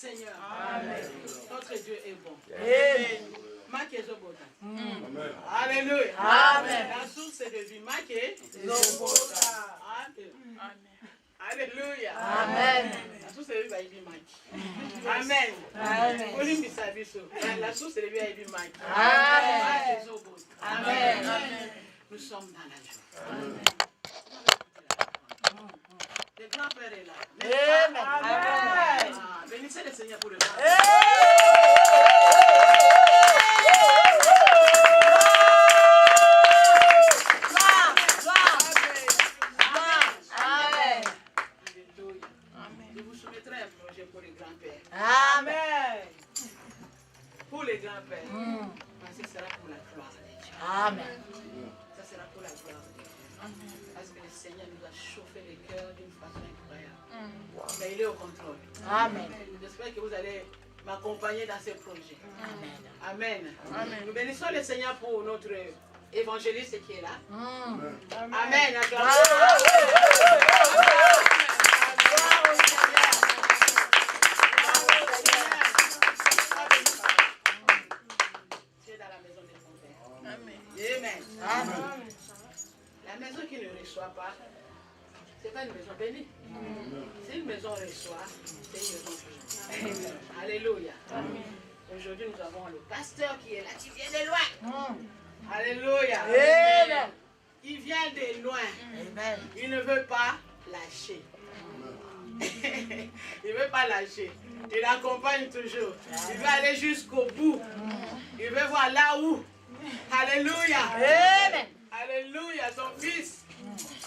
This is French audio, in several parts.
Seigneur. Amen. Notre Dieu est bon. Amen. Marquez Zobota. Alléluia. Amen. La source de vie. Marquez Zobota. Amen. Alléluia. Amen. La source de vie va y vivre Mike. Amen. Amen. Olimbi Saviso. La source de vie va y vivre Mike. Amen. Amen. Nous sommes dans la joie. Amen. Le grand-père est là. Amen. Amen. Bénissez le Seigneur pour le grand. Je vous soumettrai un projet pour les grands-pères. Amen. Pour les grands-pères. Mais ce sera pour la gloire de Dieu. Amen. Ça sera pour la gloire de Dieu. Parce que le Seigneur nous a chauffé le cœur d'une façon incroyable. Mais il est au contrôle. Amen. J'espère que vous allez m'accompagner dans ce projet. Amen. Amen. Nous bénissons le Seigneur pour notre évangéliste qui est là. Amen. Amen. Acclamez. Tu es dans la maison de ton Père. Amen. Amen. La maison qui ne reçoit pas, ce n'est pas une maison bénie. Si une maison reçoit, c'est une maison bénie. Alléluia. Aujourd'hui, nous avons le pasteur qui est là, qui vient de loin. Alléluia. Amen. Il vient de loin. Amen. Il ne veut pas lâcher. Il ne veut pas lâcher. Il accompagne toujours. Il veut aller jusqu'au bout. Il veut voir là où. Alléluia. Amen. Alléluia. Son fils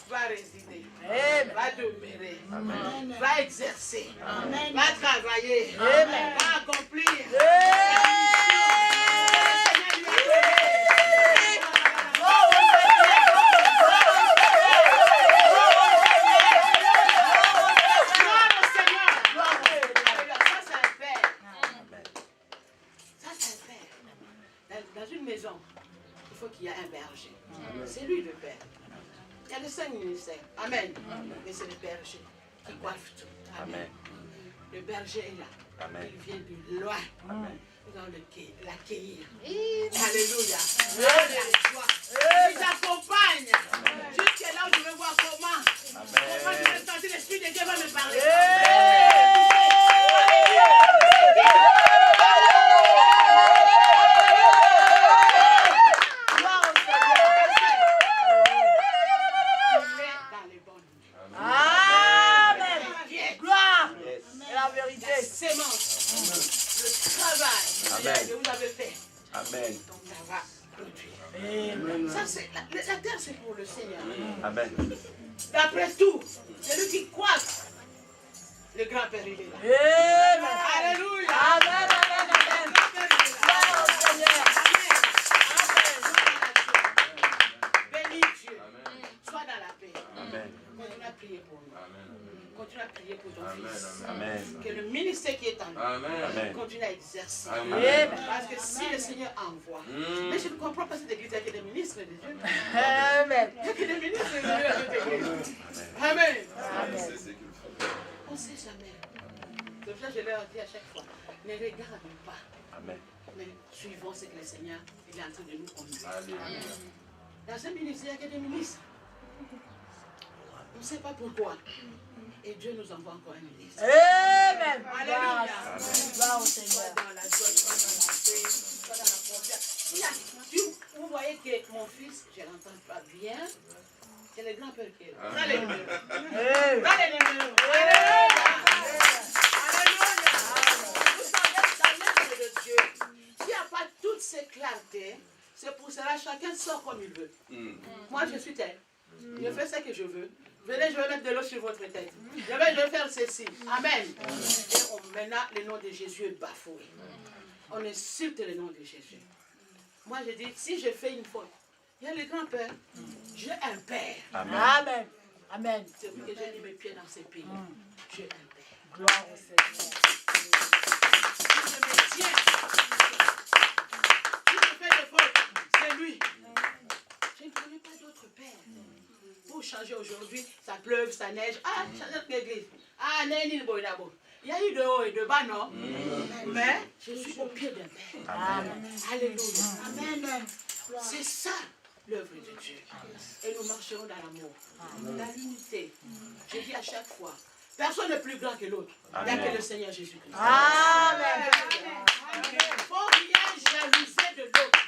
va résider. Amen. Va demeurer. Va exercer. Va travailler. Amen. Va accomplir. Dans une maison, il faut qu'il y ait un berger. C'est lui le père. Il y a les 5 ministères. Amen. Mais c'est le berger qui coiffe tout. Amen. Le berger est là. Amen. Il vient de loin. Nous allons l'accueillir. Alléluia. Alléluia. Il t'accompagne. Jusqu'à là où je veux voir comment. Comment je vais sentir l'Esprit de Dieu va me parler. Que vous avez fait. Amen. Donc ça va produire. Ça, c'est, la terre, c'est pour le Seigneur. Amen. D'après tout, celui qui croit, le grand-père, il est là. Amen. Alléluia. Amen. Amen. Gloire au Seigneur. Bénis Dieu. Sois dans la paix. Amen. Continue à prier pour nous. Continue à prier pour ton fils. Amen. Que le ministère qui est en lui Amen. continue à exercer. Amen. Parce que si le Seigneur envoie, mais je ne comprends pas cette église, il y a que des ministres de Dieu. Amen. Il y a que des ministres de Dieu dans cette église. Amen. On ne sait jamais. C'est pour ça que je leur dis à chaque fois, ne regarde pas. Amen. Mais suivons ce que le Seigneur il est en train de nous conduire. Dans ce ministère, il y a que des ministres. On ne sait pas pourquoi. Et Dieu nous envoie encore un ministre. Amen. Alléluia. Gloire au Seigneur. Soit dans la joie, soit dans la paix, soit dans la confiance. Vous voyez que mon fils, je ne l'entends pas bien. C'est le grand-père qui est là. Prends les numéros. Prends les numéros. Alléluia. Alléluia. Vous savez, dans l'œuvre de Dieu, s'il n'y a pas toutes ces clartés, c'est pour cela que chacun sort comme il veut. Moi, je suis tel. Je fais ce que je veux. Venez, je vais mettre de l'eau sur votre tête. Je vais faire ceci. Amen. Et maintenant, le nom de Jésus est bafoué. On insulte le nom de Jésus. Moi, je dis, si je fais une faute, il y a le grand-père. J'ai un père. Amen. Amen. C'est pour que j'ai mis mes pieds dans ces pays. J'ai un père. Gloire au Seigneur. Si je me tiens, si je fais des fautes, c'est lui. Je ne connais pas d'autre père. Pour changer aujourd'hui, ça pleuve, ça neige. Ah, changer l'église. Ah, n'est ni le bon d'abord. Il y a eu de haut et de bas, non? Mais je suis au pied d'un Père. Alléluia. Amen. C'est ça l'œuvre de Dieu. Et nous marcherons dans l'amour, dans l'unité. Je dis à chaque fois, personne n'est plus grand que l'autre. Il n'y a que le Seigneur Jésus-Christ. Amen. Il ne faut rien jalouser de l'autre.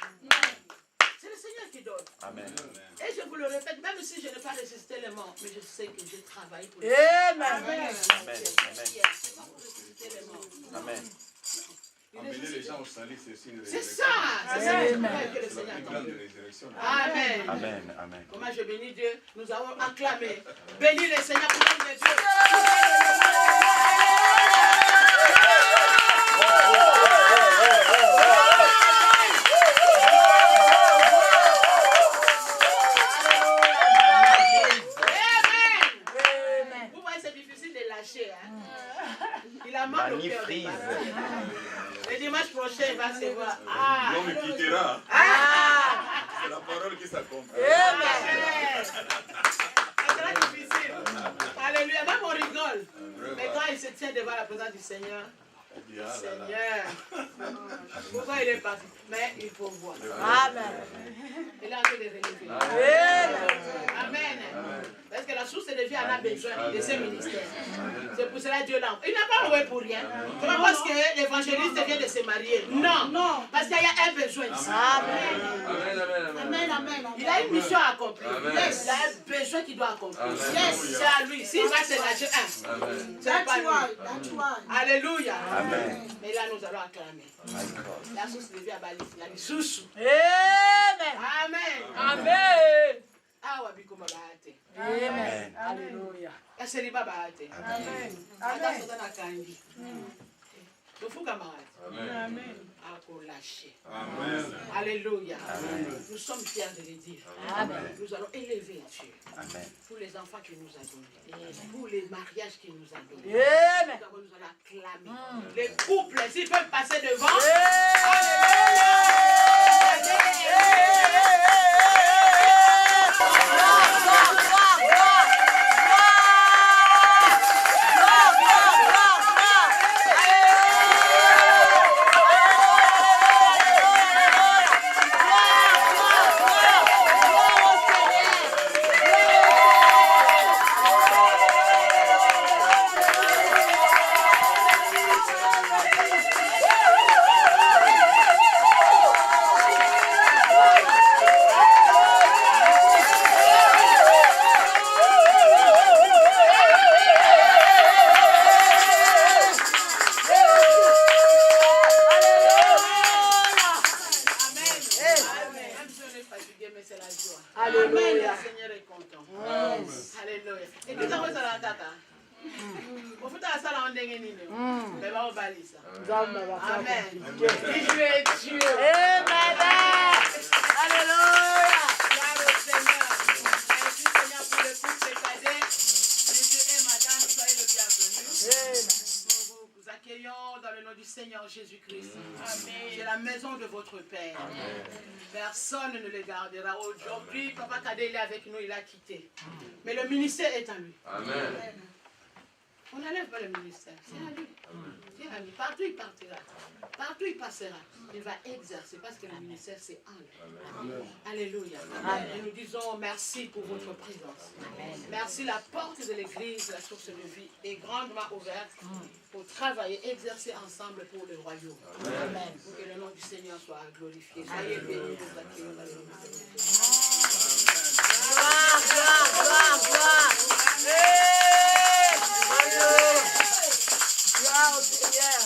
C'est le Seigneur qui donne. Amen. Et je vous le répète, même si je n'ai pas résisté les morts, mais je sais que je travaille pour les morts. Amen. Amen. Amener les gens au salut, c'est aussi une c'est résurrection. ça. C'est ça que le C'est Seigneur un a plan de entendu. résurrection. Amen. Amen. Amen. Comment je bénis Dieu? Nous avons acclamé. Bénis le Seigneur pour l'homme de Dieu. Amen. Vous voyez, c'est difficile de lâcher. Hein? Il a mal au cœur. Le dimanche prochain, il va se voir. L'homme quittera. Ah! C'est la parole qui s'accomplit. Amen. C'est très difficile. Alléluia. Même on rigole. Mais quand il se tient devant la présence du Seigneur, Seigneur, pourquoi il est parti? Mais il faut voir. Amen. Il est en train de relever. Amen. Parce que la source de vie en a besoin de ses ministères. C'est pour cela que Dieu l'a. Il n'a pas loué pour rien. C'est pas parce que l'évangéliste vient de se marier. Non. Parce qu'il y a un besoin ici. Amen. Il a une mission à accomplir. Il a un besoin qu'il doit accomplir. C'est à lui. S'il va se lâcher c'est pas lui. Alléluia. Mais là, nous allons acclamer. La source de vie à Bali. La source. Amen. Ah, Wabiko Mabate. Amen. Alléluia. Aseri Babate. Amen. Amen. Amen. Amen. Alléluia. Nous sommes fiers de le dire. Amen. Nous allons élever Dieu. Amen. Pour les enfants qu'il nous a donnés. Pour les mariages qu'il nous a donnés. Amen. Nous allons acclamer. Les couples, s'ils peuvent passer devant. Alléluia. Le Seigneur est content. Alléluia. Et tout ça, ça la tata. Au fait, ça la ondenge nini. Mais va au balisa. Amen. Dieu est Dieu. Amen. Alléluia. Gloire au Seigneur. Merci Seigneur pour le couple cadet. Monsieur et madame, soyez le bienvenu. Nous vous accueillons dans le nom du Seigneur Jésus-Christ. C'est la maison de votre Père. Personne ne le gardera. Aujourd'hui, Papa Cadet, il est avec nous, il a quitté. Mais le ministère est à lui. Amen. On n'enlève pas le ministère, c'est à lui. C'est à lui. Partout il partira, partout il passera, il va exercer parce que le ministère c'est en lui. Alléluia. Et nous disons merci pour votre présence. Merci, la porte de l'église, la source de vie est grandement ouverte pour travailler, exercer ensemble pour le royaume. Amen. Pour que le nom du Seigneur soit glorifié. Soyez bénis, nous accueillons dans le nom du Seigneur. Gloire. Gloire au Seigneur.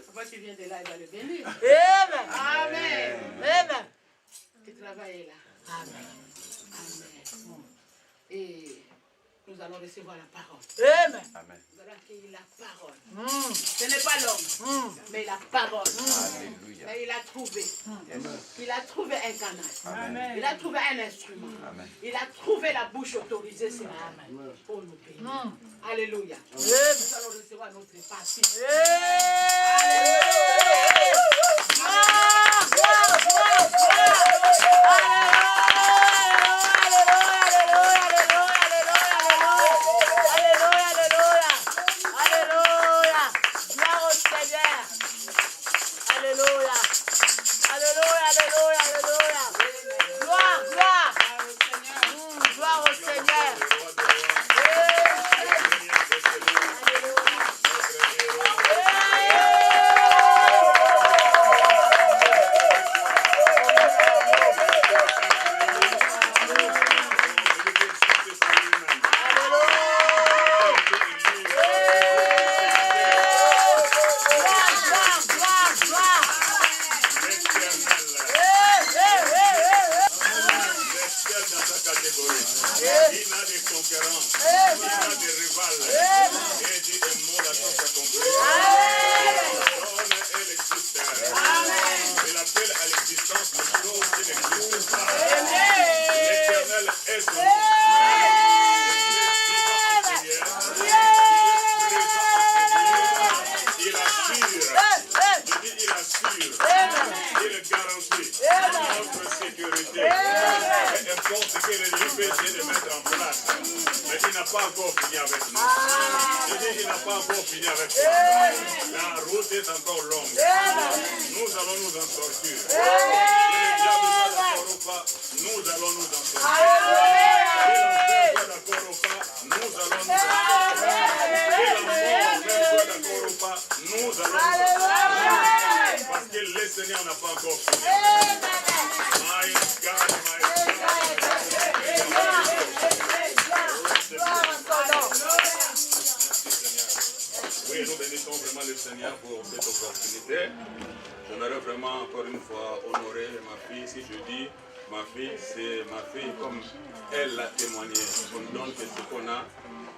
Pourquoi tu viens de là, il va le bénir. Amen. Amen. Amen. Tu travailles là. Amen. Et nous allons recevoir la parole. Amen. Amen. Nous allons accueillir la parole. Ce n'est pas l'homme, mais la parole. Alléluia. Mais il a trouvé. Yes. Il a trouvé un canal. Amen. Il a trouvé un instrument. Amen. Il a trouvé la bouche autorisée c'est pour nous bénir. Alléluia. Nous allons recevoir notre partie. l'ennemi peut essayer de mettre en place. Mais il n'a pas encore fini avec nous. Je dis qu'il n'a pas encore fini avec nous. La route est encore longue. Nous allons nous en sortir. Si le diable n'est pas d'accord ou pas, nous allons nous en sortir. Si l'enfer n'est pas d'accord ou pas, nous allons nous en sortir. Si la mort n'est pas d'accord ou pas, nous allons nous en sortir. Parce que le Seigneur n'a pas encore fini. My God, my Oui, nous bénissons vraiment le Seigneur pour cette opportunité. J'aimerais vraiment encore une fois honorer ma fille. Si je dis ma fille, c'est ma fille comme elle l'a témoigné. On donne que ce qu'on a.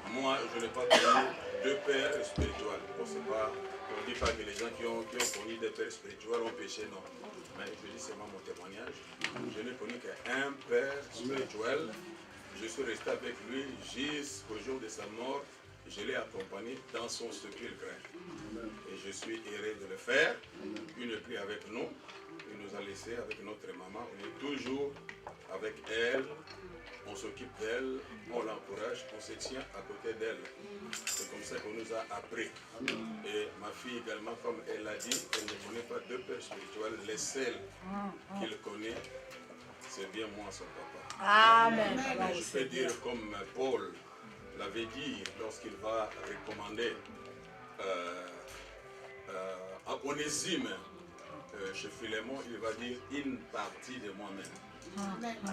Moi, je n'ai pas connu deux pères spirituels. On ne dit pas que les gens qui ont connu des pères spirituels ont péché, non. Mais je dis seulement mon témoignage. Je n'ai connu qu'un père spirituel. Je suis resté avec lui jusqu'au jour de sa mort. Je l'ai accompagné dans son sépulcre. Et je suis heureux de le faire. Il n'est plus avec nous. Il nous a laissés avec notre maman. On est toujours avec elle. On s'occupe d'elle. On l'encourage. On se tient à côté d'elle. C'est comme ça qu'on nous a appris. Et ma fille également, comme elle l'a dit, elle ne connaît pas deux pères spirituels. Les seuls qu'il connaît, c'est bien moi, son papa. Amen. Mais je peux dire comme Paul l'avait dit lorsqu'il va recommander à Onésime chez Philémon, il va dire une partie de moi-même.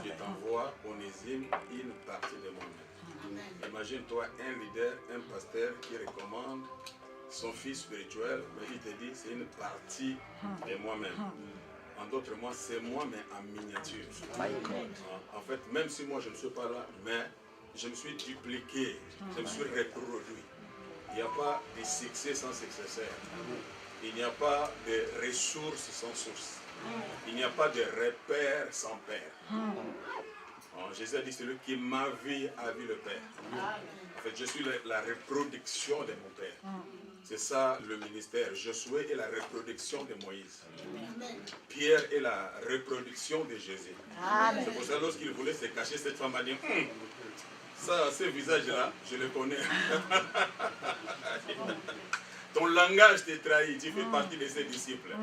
Je t'envoie Onésime une partie de moi-même. Imagine-toi un leader, un pasteur qui recommande son fils spirituel, mais il te dit c'est une partie de moi-même. En d'autres mots, c'est moi, mais en miniature. En fait, même si moi je ne suis pas là, mais je me suis dupliqué, je me suis reproduit. Il n'y a pas de succès sans successeur. Il n'y a pas de ressources sans source. Il n'y a pas de repère sans père. Jésus a dit, celui qui m'a vu a vu le Père. En fait, je suis la reproduction de mon Père. C'est ça le ministère. Josué est la reproduction de Moïse. Pierre est la reproduction de Jésus. C'est pour ça lorsqu'il voulait se cacher, cette femme a dit, ça, ce visage-là, je le connais. Ton langage te trahit, tu fais partie de ses disciples.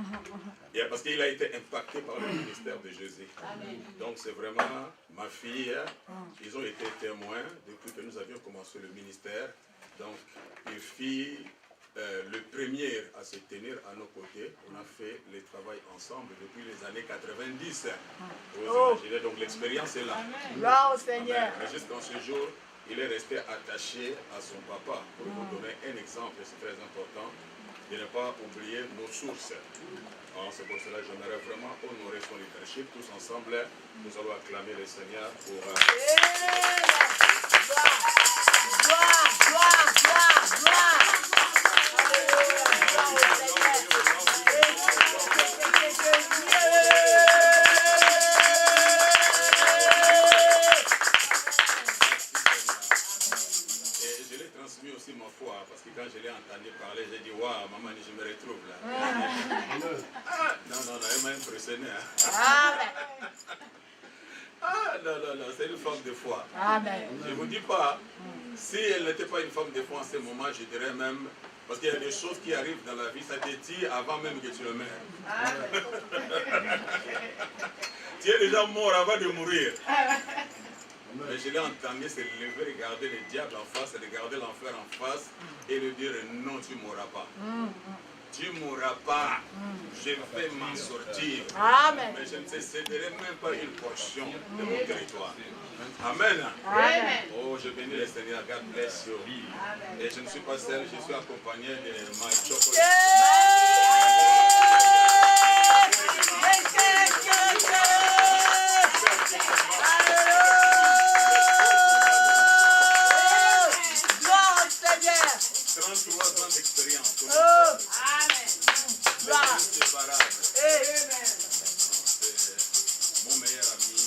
Et parce qu'il a été impacté par le ministère de Jésus. Donc c'est vraiment ma fille, ils ont été témoins depuis que nous avions commencé le ministère. Donc il fit le premier à se tenir à nos côtés. On a fait le travail ensemble depuis les années 90. Vous imaginez, donc l'expérience est là. Gloire au Seigneur. Mais jusqu'en ce jour, il est resté attaché à son papa. Pour vous donner un exemple, c'est très important de ne pas oublier nos sources. C'est pour cela que j'aimerais vraiment honorer son leadership. Tous ensemble, nous allons acclamer le Seigneur pour... Gloire, gloire, gloire, gloire. Alléluia, gloire au Seigneur. Transmis aussi ma foi, parce que quand je l'ai entendu parler, j'ai dit waouh, maman, je me retrouve là. Non, elle m'a impressionné. Non, c'est une femme de foi. Amen. Je ne vous dis pas, si elle n'était pas une femme de foi en ce moment, je dirais même, parce qu'il y a des choses qui arrivent dans la vie, ça te tire avant même que tu le meurs. Tu es déjà mort avant de mourir. Mais je l'ai entendu se lever, regarder le diable en face, regarder l'enfer en face et lui dire non, tu ne mourras pas. Tu ne mourras pas. Je vais m'en sortir. Amen. Mais je ne te céderai même pas une portion de mon territoire. Amen. Amen. Oh, je bénis le Seigneur. God bless you. Et je ne suis pas seul, je suis accompagné de My Chocolate. Gloire au Seigneur. 33 ans d'expérience. Amen. Gloire. C'est mon meilleur ami,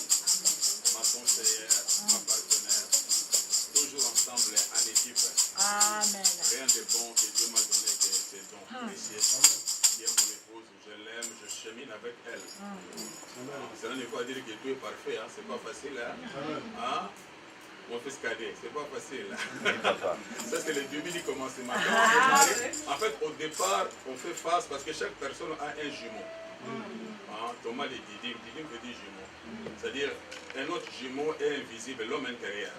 ma conseillère, ma partenaire, toujours ensemble en équipe. Amen. Rien de bon que Dieu m'a donné que c'est donc précieux. Qui est mon épouse, je l'aime, je chemine avec elle. Cela ne veut pas dire que tout est parfait, hein? C'est pas facile. Hein? Hein? Mon fils cadet, c'est pas facile. Ça, c'est le début du commencement. En fait, au départ, on fait face parce que chaque personne a un jumeau. Hein? Thomas dit Didyme, Didyme veut dire jumeau. C'est-à-dire, un autre jumeau est invisible, l'homme intérieur.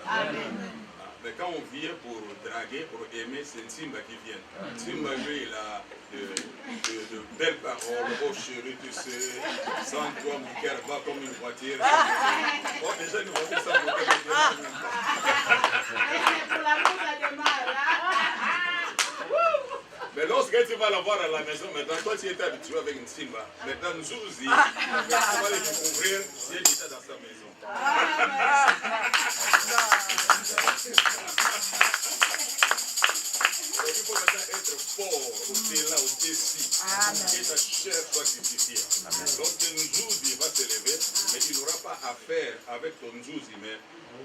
Mais quand on vient pour draguer, pour aimer, c'est une Simba qui vient. Simba, lui, il a de belles paroles. Oh chérie, tu sais, sans toi, mon cœur bat comme une voiture. Bon, déjà, une voiture sans moteur, Pour l'amour, ça démarre. mais lorsque tu vas la voir à la maison, maintenant, toi, tu étais habitué avec une Simba. Maintenant, Nzouzi, tu vas le découvrir si elle était dans sa maison. Donc, il faut maintenant être fort au-delà, au-dessus. Que ta chair soit sanctifiée. Lorsque Nzouzi va se lever, mais il n'aura pas affaire avec ton Nzouzi, mais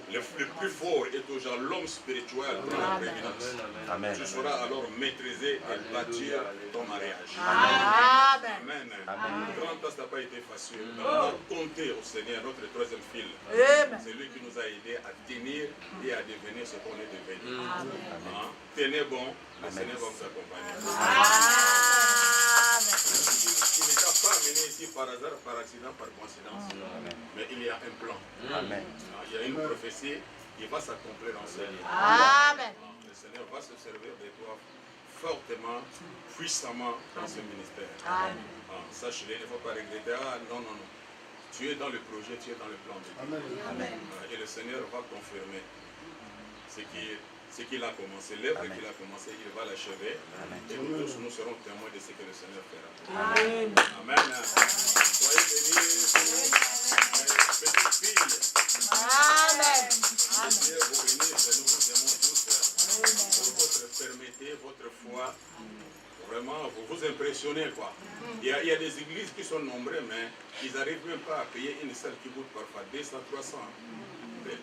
le plus fort est toujours l'homme spirituel dans la prééminence. Tu sauras alors maîtriser et bâtir ton mariage. Amen. 30 ans, ça n'a pas été facile. Mais on a compté au Seigneur notre troisième fil. C'est lui qui nous a aidés à tenir et à devenir ce qu'on est devenu. Hein? Tenez bon, le Seigneur va vous accompagner. Il n'est pas amené ici par hasard, par accident, par coïncidence. Mais il y a un plan. Il y a une prophétie qui va s'accomplir dans ce lieu. Le Seigneur va se servir de toi fortement, puissamment dans ce ministère. Sache-le, il ne faut pas regretter. Ah non, non, non. Tu es dans le projet, tu es dans le plan de Dieu. Et le Seigneur va confirmer ce qu'il a commencé, l'œuvre qu'il a commencé, il va l'achever. Et nous tous, nous serons témoins de ce que le Seigneur fera. Amen. Soyez bénis, petites filles. Seigneur, vous bénissez, nous vous aimons tous pour votre fermeté, votre foi. Vraiment, vous vous impressionnez, quoi. Il y a des églises qui sont nombreuses, mais ils n'arrivent même pas à payer une salle qui coûte parfois 200, 300.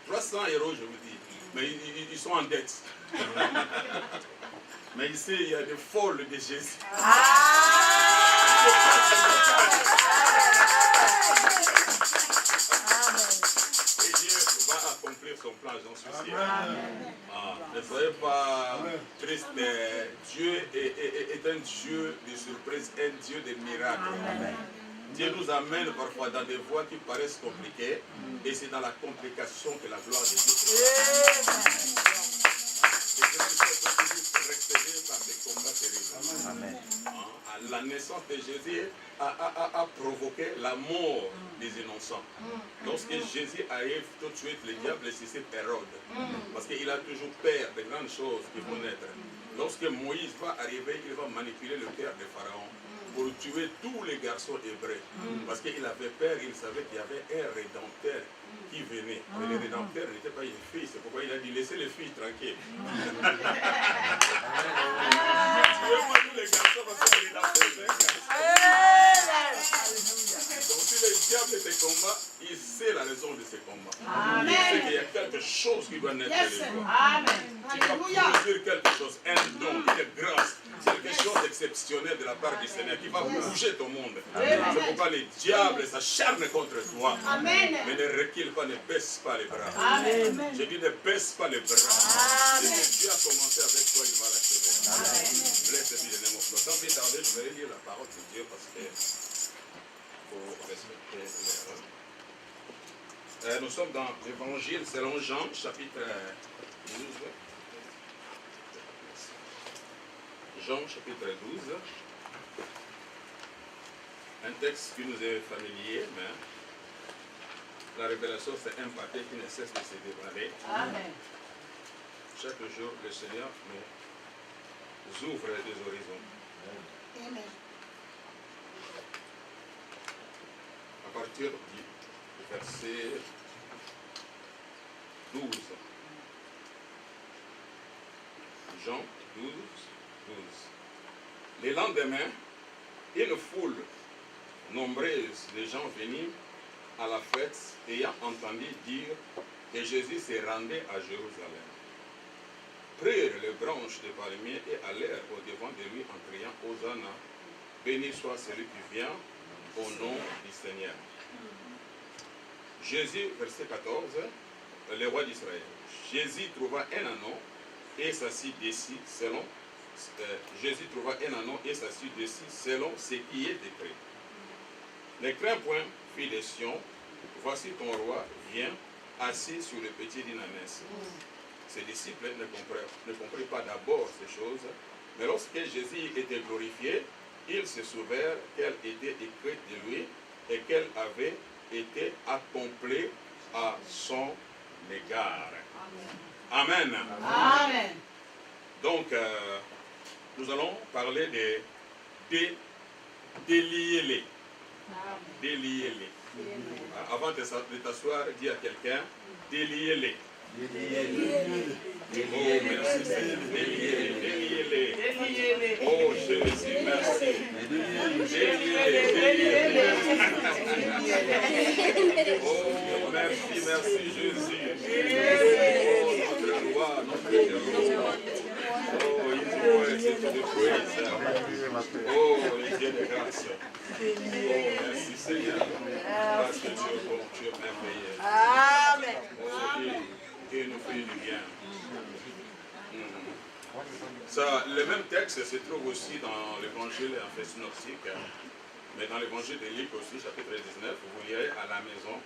300 €, je vous dis. Mais ils sont en dette. Mais ici, il y a des folles de Jésus. Et Dieu va accomplir son plan, j'en suis sûr. Ne soyez pas triste. Dieu est un Dieu de surprise, un Dieu de miracles. Dieu nous amène parfois dans des voies qui paraissent compliquées, et c'est dans la complication que la gloire de Dieu se fait. Par des combats terribles. La naissance de Jésus a provoqué la mort des innocents. Lorsque Jésus arrive, tout de suite, le diable suscite Hérode. Parce qu'il a toujours peur de grandes choses qui vont naître. Lorsque Moïse va arriver, il va manipuler le cœur de Pharaon pour tuer tous les garçons hébreux. Parce qu'il avait peur, il savait qu'il y avait un rédempteur qui venait. Mais le rédempteur n'était pas une fille, c'est pourquoi il a dit laissez les filles tranquilles. Tuez-moi tous les garçons parce que le rédempteur est un garçon. Donc si le diable te combat, il sait la raison de ce combat. Il sait qu'il y a quelque chose qui doit naître de toi. Tu vas produire quelque chose, un don, une grâce, quelque chose d'exceptionnel de la part du Seigneur qui va bouger ton monde. C'est pourquoi le diable s'acharne contre toi. Mais ne recule pas, ne baisse pas les bras. Je dis ne baisse pas les bras. Si Dieu a commencé avec toi, il va l'achever. Blessed be the name of God. Sans plus tarder, je vais lire la parole de Dieu parce que faut respecter l'heure. Nous sommes dans l'évangile selon Jean, chapitre 12. Jean, chapitre 12. Un texte qui nous est familier, mais la révélation, c'est un papier qui ne cesse de se dévoiler. Chaque jour, le Seigneur nous ouvre des horizons. Amen. À partir du verset 12. Jean 12, 12. Le lendemain, une foule nombreuse de gens venus à la fête ayant entendu dire que Jésus se rendait à Jérusalem, prirent les branches de palmier et allèrent au devant de lui en criant Hosanna, béni soit celui qui vient au nom du Seigneur. Jésus, verset 14, le roi d'Israël. Jésus trouva un anneau et s'assit dessus selon selon ce qui est écrit. Ne crains point, fille de Sion, voici ton roi vient assis sur le petit d'une ânesse. Ses disciples ne comprirent pas d'abord ces choses, mais lorsque Jésus était glorifié, ils se souvinrent qu'elle était écrite de lui et qu'elle avait été accomplie à son égard. Amen. Amen. Donc, nous allons parler de délier-les. Délier-les. Avant de t'asseoir, dis à quelqu'un, délier-les. Oh, merci Seigneur. Déliez-les. Déliez-les. Oh, Jésus, merci. Déliez-les. Oh, merci Jésus. Oh, notre roi, notre roi. Oh, il est c'est tout de praise. Oh, les dieux de grâce. Oh, merci Seigneur. Parce que tu es bon, tu es merveilleux. Amen. Oh, et nous fait du bien. Ça, le même texte se trouve aussi dans l'évangile en fait synoptique, mais dans l'évangile de Luc aussi, chapitre 19, vous lirez à la maison,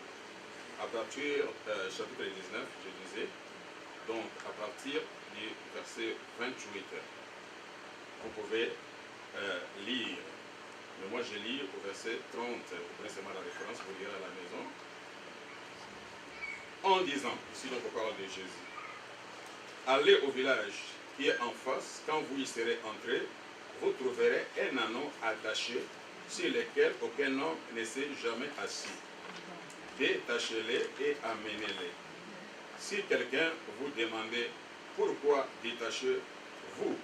à partir chapitre 19, je disais, donc à partir du verset 28, vous pouvez lire. Mais moi je lis au verset 30, vous prenez seulement la référence, vous lirez à la maison. En disant, ici donc on parle de Jésus, allez au village qui est en face, quand vous y serez entrés, vous trouverez un anneau attaché sur lequel aucun homme ne s'est jamais assis. Détachez-les et amenez-les. Si quelqu'un vous demande pourquoi détachez-vous,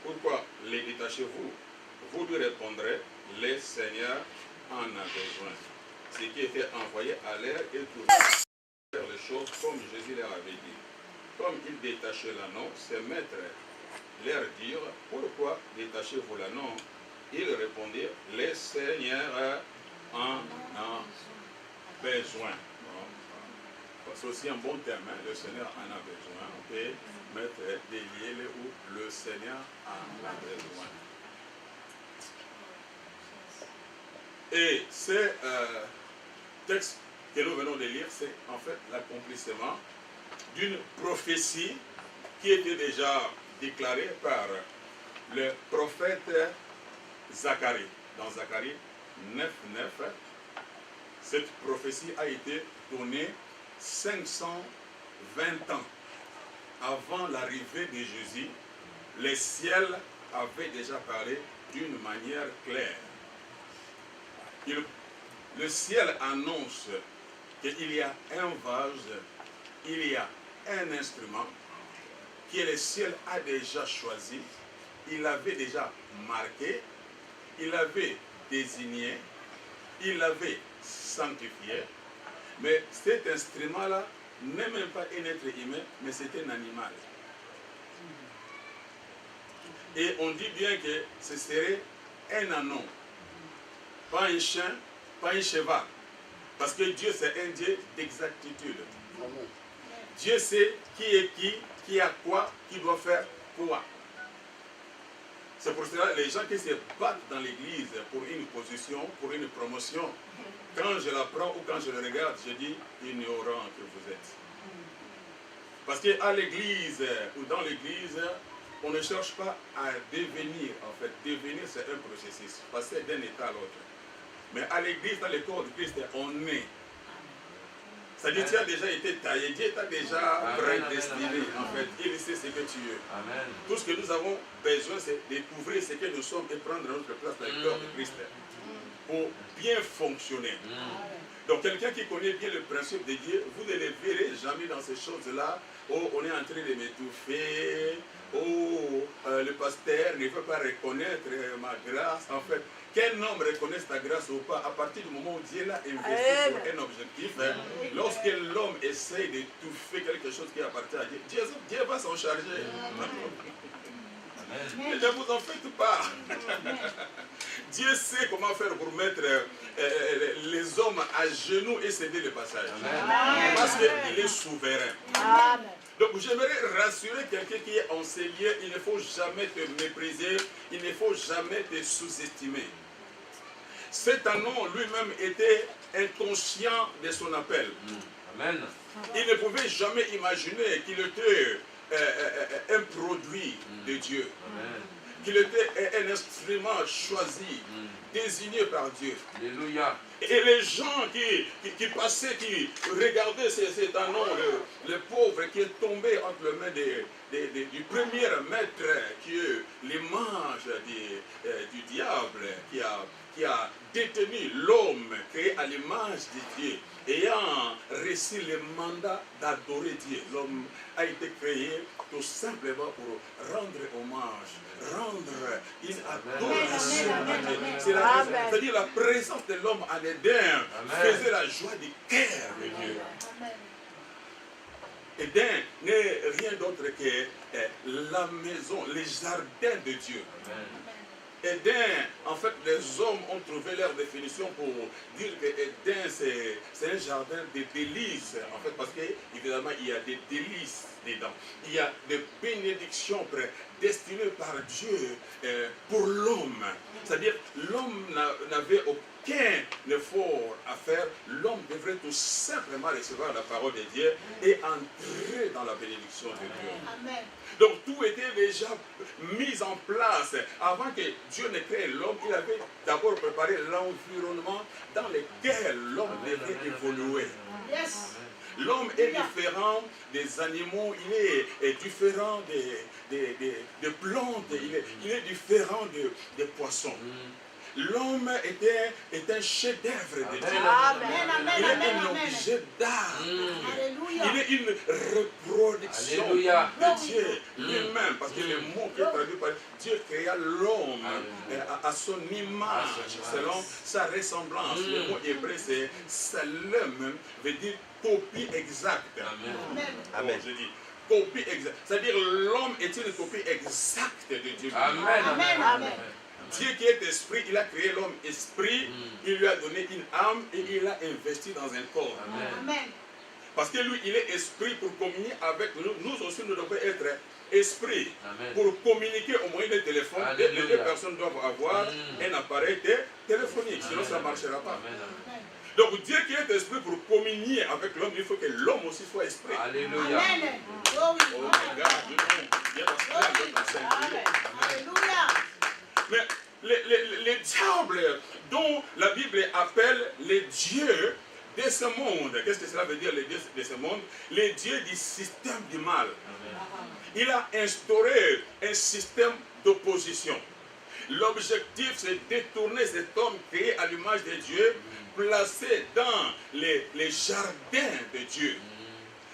pourquoi les détachez-vous, vous lui répondrez, le Seigneur en a besoin. Ce qui était envoyé à l'air et tout. Faire les choses comme Jésus leur avait dit. Comme ils détachaient l'anneau, ses maîtres leur dirent, pourquoi détachez-vous l'anneau? Ils répondirent, le Seigneur en a besoin. C'est aussi un bon terme, hein? Le Seigneur en a besoin. On peut mettre délié où le Seigneur en a besoin. Et ce texte que nous venons de lire, c'est en fait l'accomplissement d'une prophétie qui était déjà déclarée par le prophète Zacharie. Dans Zacharie 9.9, cette prophétie a été donnée 520 ans avant l'arrivée de Jésus. Le ciel avait déjà parlé d'une manière claire. Le ciel annonce qu'il y a un vase, il y a un instrument que le ciel a déjà choisi, il l'avait déjà marqué, il l'avait désigné, il l'avait sanctifié, mais cet instrument-là n'est même pas un être humain, mais c'est un animal. Et on dit bien que ce serait un anneau, pas un chien, pas un cheval. Parce que Dieu, c'est un Dieu d'exactitude. Dieu sait qui est qui a quoi, qui doit faire quoi. C'est pour cela que les gens qui se battent dans l'église pour une position, pour une promotion, quand je la prends ou quand je le regarde, je dis ignorant que vous êtes. Parce qu'à l'église ou dans l'église, on ne cherche pas à devenir. En fait, devenir, c'est un processus, passer d'un état à l'autre. Mais à l'église, dans le corps de Christ, on est. C'est-à-dire que tu as déjà été taillé, Dieu t'a déjà prédestiné. En fait, il sait ce que tu es. Amen. Tout ce que nous avons besoin, c'est découvrir ce que nous sommes et prendre notre place dans le corps de Christ pour bien fonctionner. Donc, quelqu'un qui connaît bien le principe de Dieu, vous ne le verrez jamais dans ces choses-là. Oh, on est en train de m'étouffer. Oh, le pasteur ne veut pas reconnaître ma grâce. En fait, qu'un homme reconnaisse ta grâce ou pas, à partir du moment où Dieu l'a investi pour un objectif, lorsque l'homme essaie d'étouffer quelque chose qui appartient à Dieu, Dieu va s'en charger. Mais ne vous en faites pas. Dieu sait comment faire pour mettre les hommes à genoux et céder le passage. Parce qu'il est souverain. Amen. Donc j'aimerais rassurer quelqu'un qui est en ces lieux, il ne faut jamais te mépriser, il ne faut jamais te sous-estimer. Cet anon lui-même était inconscient de son appel. Amen. Il ne pouvait jamais imaginer qu'il était un produit de Dieu. Amen. Qu'il était un instrument choisi, désigné par Dieu. Alléluia. Et les gens qui passaient, qui regardaient cet anon, le pauvre qui est tombé entre les mains du premier maître, qui est l'image du diable, qui a détenu l'homme créé à l'image de Dieu, ayant reçu le mandat d'adorer Dieu. L'homme a été créé tout simplement pour rendre hommage, rendre une adoration à Dieu. C'est-à-dire la présence de l'homme en Éden faisait la joie du cœur de Dieu. Éden n'est rien d'autre que la maison, les jardins de Dieu. Éden, en fait, les hommes ont trouvé leur définition pour dire que Éden, c'est un jardin de délices. En fait, parce qu'évidemment, il y a des délices dedans. Il y a des bénédictions destinées par Dieu pour l'homme. C'est-à-dire, l'homme n'avait aucun effort à faire. L'homme devrait tout simplement recevoir la parole de Dieu et entrer dans la bénédiction de Dieu. Amen. Donc tout était déjà mis en place. Avant que Dieu ne crée l'homme, il avait d'abord préparé l'environnement dans lequel l'homme devait évoluer. Yes. L'homme est différent des animaux, il est différent des plantes, il est différent des poissons. L'homme est un chef-d'œuvre de Dieu. Il est un objet d'art. Il est une reproduction de Dieu lui-même. Parce que le mot qui est traduit par Dieu créa l'homme à son image, selon sa ressemblance. Le mot hébreu c'est salem, veut dire copie exacte. Amen. Je dis copie exacte. C'est-à-dire l'homme est une copie exacte de Dieu. Amen. Amen. Dieu qui est esprit, il a créé l'homme esprit, il lui a donné une âme et il l'a investi dans un corps. Amen. Parce que lui, il est esprit pour communiquer avec nous. Nous aussi, nous devons être esprit. Amen. Pour communiquer au moyen des téléphones. Les deux personnes doivent avoir un appareil téléphonique, sinon ça ne marchera pas. Amen. Donc Dieu qui est esprit pour communier avec l'homme, il faut que l'homme aussi soit esprit. Alléluia. Amen. Oh oui. Oh my God, Dieu Alléluia. Mais les diables dont la Bible appelle les dieux de ce monde, qu'est-ce que cela veut dire les dieux de ce monde? Les dieux du système du mal. Il a instauré un système d'opposition. L'objectif c'est de détourner cet homme créé à l'image de Dieu, placé dans les jardins de Dieu.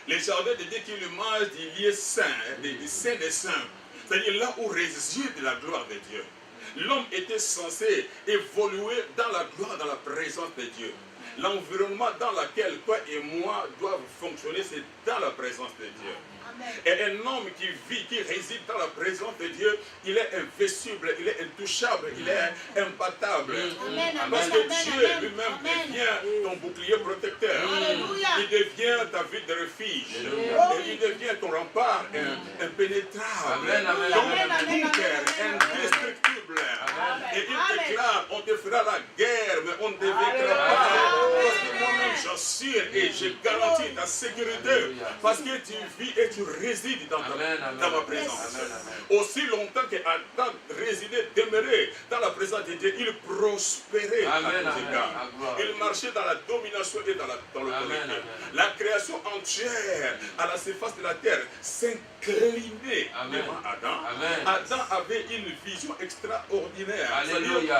Les jardins de Dieu qui est l'image du lieu saint, du saint des saints. C'est-à-dire là où réside la gloire de Dieu. L'homme était censé évoluer dans la gloire, dans la présence de Dieu. L'environnement dans lequel toi et moi doivent fonctionner, c'est dans la présence de Dieu. Et un homme qui vit, qui réside dans la présence de Dieu, il est invincible, il est intouchable, il est imbattable. Parce que Dieu lui-même devient ton bouclier protecteur. Il devient ta ville de refuge. Et il devient ton rempart impénétrable. Ton bunker indestructible. Et il déclare, on te fera la guerre, mais on ne te vaincra pas. Parce que moi-même j'assure et je garantis ta sécurité. Parce que tu vis et tu résides dans ma présence. Aussi longtemps que Adam résidait, demeurait dans la présence de Dieu, il prospérait à tous égards. Il marchait dans la domination et dans l'autorité. La création entière à la surface de la terre s'inclinait devant Adam. Adam avait une vision extraordinaire.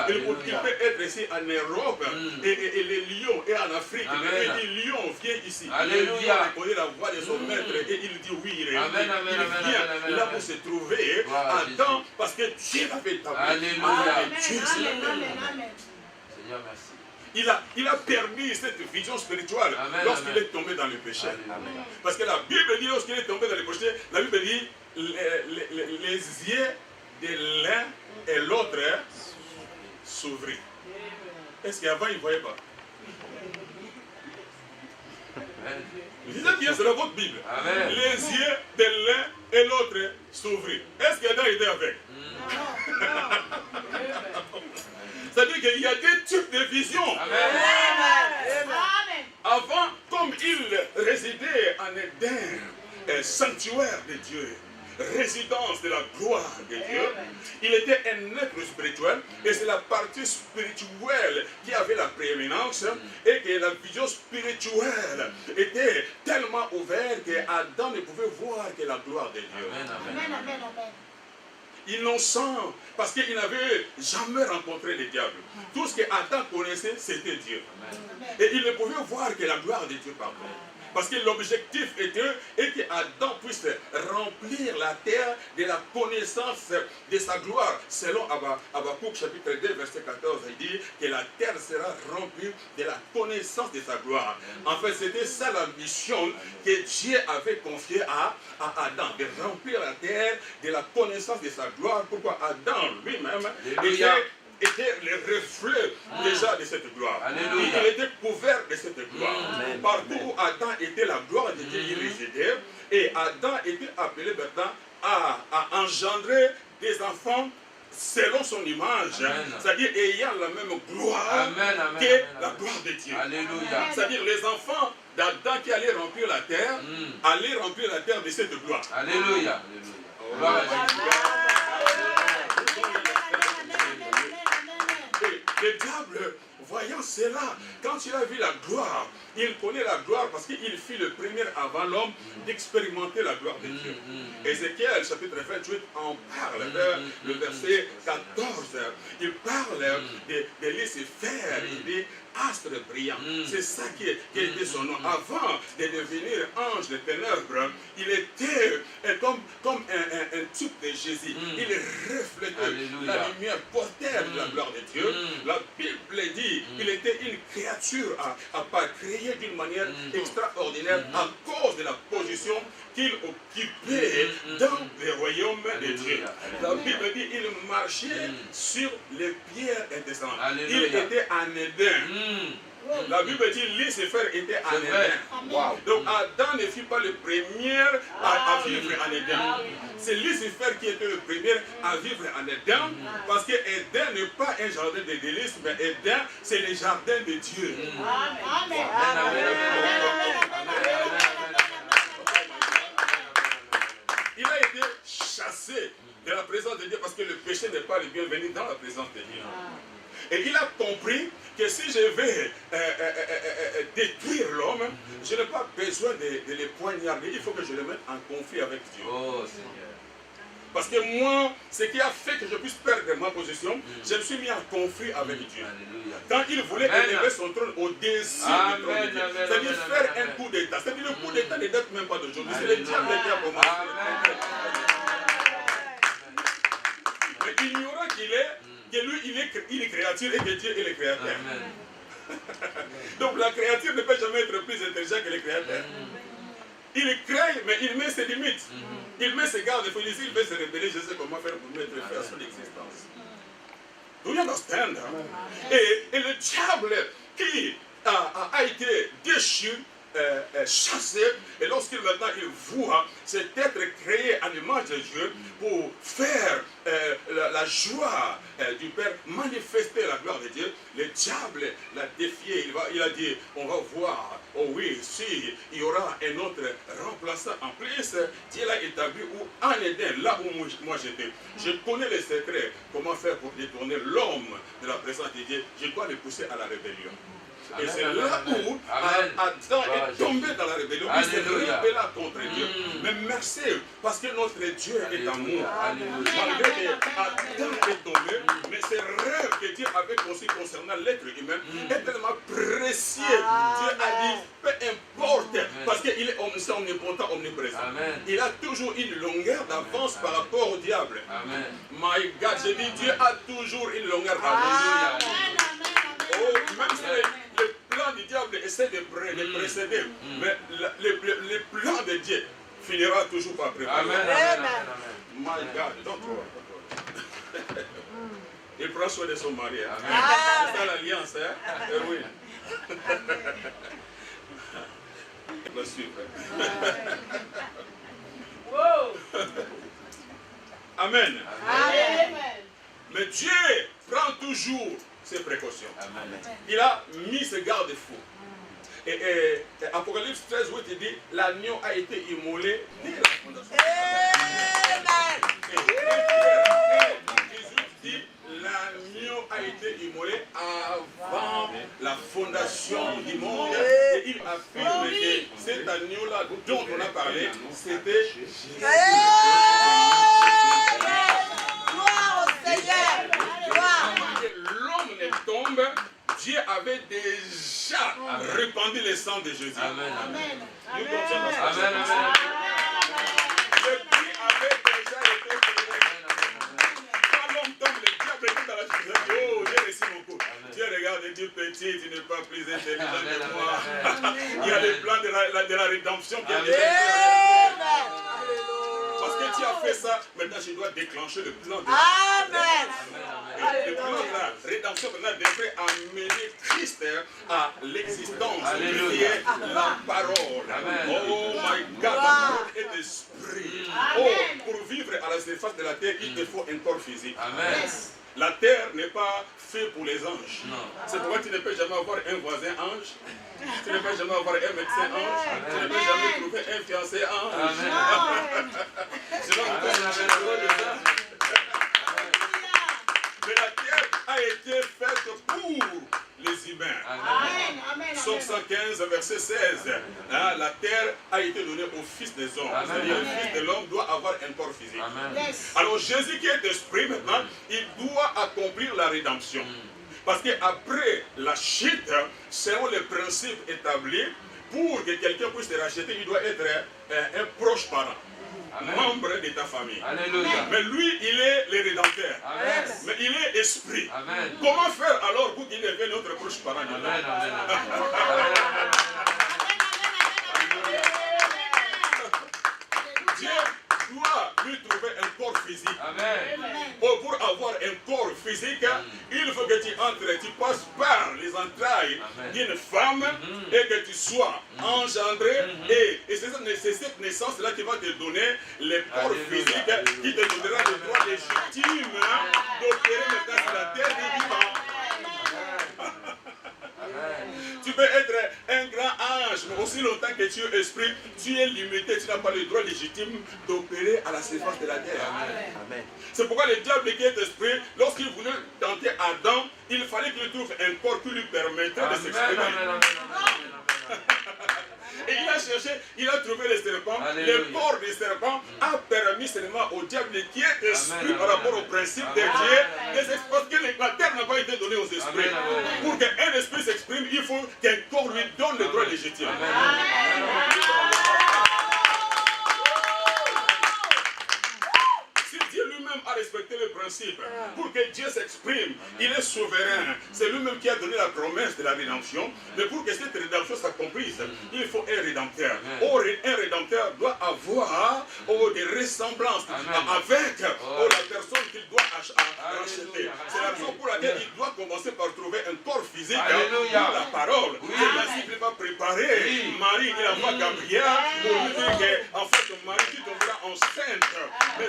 Il peut être ici en Europe et les lions et en Afrique. Et les lions viennent ici. Le lion reconnaît la voix de son maître et il dit oui. Il vient là où se trouvait Adam parce que Dieu l'avait établi. Alléluia. Seigneur, merci. Il a permis cette vision spirituelle lorsqu'il est tombé dans le péché. Parce que la Bible dit lorsqu'il est tombé dans le péché, la Bible dit les yeux de l'un et l'autre s'ouvrir. Est-ce qu'avant, il ne voyait pas? Lisez bien, c'est dans votre Bible. Amen. Les yeux de l'un et l'autre s'ouvrirent. Est-ce qu'Adam était avec? C'est-à-dire qu'il y a deux types de visions. Amen. Avant, comme il résidait en Éden, sanctuaire de Dieu, résidence de la gloire de Dieu, il était un être spirituel et c'est la partie spirituelle qui avait la prééminence et que la vision spirituelle était tellement ouverte qu'Adam ne pouvait voir que la gloire de Dieu. Amen. Innocent, parce qu'il n'avait jamais rencontré le diable. Tout ce qu'Adam connaissait, c'était Dieu. Et il ne pouvait voir que la gloire de Dieu partout. Parce que l'objectif était qu'Adam puisse remplir la terre de la connaissance de sa gloire. Selon Habakkuk chapitre 2 verset 14, il dit que la terre sera remplie de la connaissance de sa gloire. En fait, c'était ça la mission que Dieu avait confiée à Adam, de remplir la terre de la connaissance de sa gloire. Pourquoi Adam lui-même était le reflet déjà de cette gloire. Alléluia. Il était couvert de cette gloire. Partout où Adam était, la gloire de Dieu y résidait. Et Adam était appelé maintenant à engendrer des enfants selon son image. C'est-à-dire ayant la même gloire que la gloire de Dieu. Alléluia. C'est-à-dire les enfants d'Adam qui allaient remplir la terre, allaient remplir la terre de cette gloire. Alléluia. Gloire à Dieu. Le diable, voyant cela, quand il a vu la gloire, il connaît la gloire parce qu'il fit le premier avant l'homme d'expérimenter la gloire de Dieu. Ézéchiel, chapitre 28, en parle, le verset 14. Il parle de Lucifer, il dit astre brillant. C'est ça qui était son nom. Avant de devenir ange de ténèbres, il était comme un type de Jésus. Il reflétait la lumière porteur de la gloire de Dieu. La Bible dit qu'il était une créature à part créée d'une manière extraordinaire à cause de la position qu'il occupait dans le royaume de Dieu. La Bible dit qu'il marchait sur les pierres indécentes. Il était en Éden. La Bible dit Lucifer était en Éden. Wow. Donc Adam ne fut pas le premier à vivre en Éden. C'est Lucifer qui était le premier à vivre en Éden. Parce que Éden n'est pas un jardin de délices, mais Éden, c'est le jardin de Dieu. Amen. Il a été chassé de la présence de Dieu parce que le péché n'est pas le bienvenu dans la présence de Dieu. Et il a compris que si je vais détruire l'homme, je n'ai pas besoin de les poignarder. Il faut que je le mette en conflit avec Dieu. Oh Seigneur. Parce que moi, ce qui a fait que je puisse perdre ma position, je me suis mis en conflit avec Dieu. Alléluia. Quand il voulait élever son trône au-dessus du trône de Dieu, c'est-à-dire faire un coup d'État. C'est-à-dire le coup d'État ne date même pas d'aujourd'hui. C'est le diable qui a commencé. Mais ignorant qu'il est, que lui, il est créature et que Dieu est le créateur. Donc la créature ne peut jamais être plus intelligente que le créateur. Il crée, mais il met ses limites. Il met ses garde-fous. Ici, il veut se révéler. Je sais comment faire pour mettre fin à son existence. Do you understand? Et le diable qui a été déchu, chassé, et lorsqu'il maintenant il voit cet être créé à l'image de Dieu pour faire la joie du Père, manifester la gloire de Dieu, le diable l'a défié. Il a dit, on va voir, oh oui, si il y aura un autre remplaçant en plus, Dieu l'a établi où en Éden, là où moi j'étais. Je connais les secrets, comment faire pour détourner l'homme de la présence de Dieu. Je dois le pousser à la rébellion. Et c'est là où Adam est tombé dans la rébellion. Il s'est rebellé contre Dieu. Mais merci, parce que notre Dieu est amour. Malgré que Adam est tombé, mais ces rêves que Dieu avait conçus concernant l'être humain est tellement précieux. Dieu a dit, peu importe, parce qu'il est omnipotent, omniprésent. Il a toujours une longueur d'avance par rapport au diable. My God, je dis, Dieu a toujours une longueur d'avance. Oh, même si le plan du diable essaie de précéder, mais le plan de Dieu finira toujours par préparer. Amen. My God, don't worry. Il prend soin de son mari. Hein. C'est ça l'alliance. Hein? Oui. On va suivre. Amen. Amen. Mais Dieu prend toujours ses précautions. Amen. Il a mis ses garde-fous. Et Apocalypse 13, où il dit, l'agneau a été immolé dès la fondation. Et Jésus dit, l'agneau a été immolé avant la fondation du monde. Et il affirme que cet agneau-là dont on a parlé, c'était Jésus. Gloire au Seigneur. Gloire. L'homme ne tombe, Dieu avait déjà répandu le sang de Jésus. Amen. Nous comprenons ça. Amen. Le prix avait déjà été payé. Quand l'homme tombe, le diable est dans la chose. Oh, j'ai reçu beaucoup. Dieu regarde et dit, petit, tu n'es pas plus intelligent que moi. Il y a les plans de la rédemption qui a déjà été. Parce que tu as fait ça, maintenant je dois déclencher le plan de Amen. le plan de la rédemption maintenant devrait amener Christ à l'existence. Qui est la parole. Amen. Oh my God, la parole est esprit. Oh, pour vivre à la surface de la terre, il te faut un corps physique. Amen. La terre n'est pas faite pour les anges. Non. C'est pourquoi tu ne peux jamais avoir un voisin ange. Tu ne peux jamais avoir un médecin ange. Tu ne peux jamais trouver un fiancé ange. Amen. Sinon, nous sommes heureux de ça. Mais la terre a été faite pour les humains. Psaume 115, verset 16. Hein, la terre a été donnée au Fils des hommes. C'est-à-dire le Fils de l'homme doit avoir un corps physique. Amen. Alors Jésus qui est esprit maintenant, il doit accomplir la rédemption. Parce qu'après la chute, selon les principes établis, pour que quelqu'un puisse te racheter, il doit être un proche parent. Amen. Membre de ta famille. Alléluia. Mais lui, il est le rédempteur. Amen. Mais il est esprit. Amen. Comment faire alors pour qu'il devienne notre proche parent? Amen. Dieu doit lui trouver un corps physique. Amen. Pour avoir un corps physique, il faut que tu entres, tu passes par les entrailles d'une femme et que tu sois engendré. Et c'est cette naissance-là qui va te donner le corps physique qui te donnera le droit légitime d'opérer maintenant sur la terre des vivants. Tu peux être un grand ange, mais aussi longtemps que tu es esprit, tu es limité, tu n'as pas le droit légitime d'opérer à la surface de la terre. Amen. C'est pourquoi le diable qui est esprit, lorsqu'il voulait tenter Adam, il fallait qu'il trouve un corps qui lui permettait de s'exprimer. Et il a cherché, il a trouvé le serpent. Alléluia. Le corps du serpent a permis seulement au diable qui est esprit par rapport au principe de Dieu. Parce que la terre n'a pas été donnée aux esprits. Pour qu'un esprit s'exprime, il faut qu'un corps lui donne le droit légitime. Si Dieu lui-même a respecté le principe, pour que Dieu s'exprime, il est souverain. C'est lui-même qui a donné la promesse de la rédemption. Mais pour que cette rédemption s'accomplisse, il faut un rédempteur. Or, un rédempteur doit avoir des ressemblances avec la personne qu'il doit racheter. C'est la raison pour laquelle il doit commencer par trouver un corps physique pour la parole. C'est ainsi qu'il va préparer Marie, il envoie Gabriel pour lui dire que, en fait, Marie, tu tomberas enceinte. Mais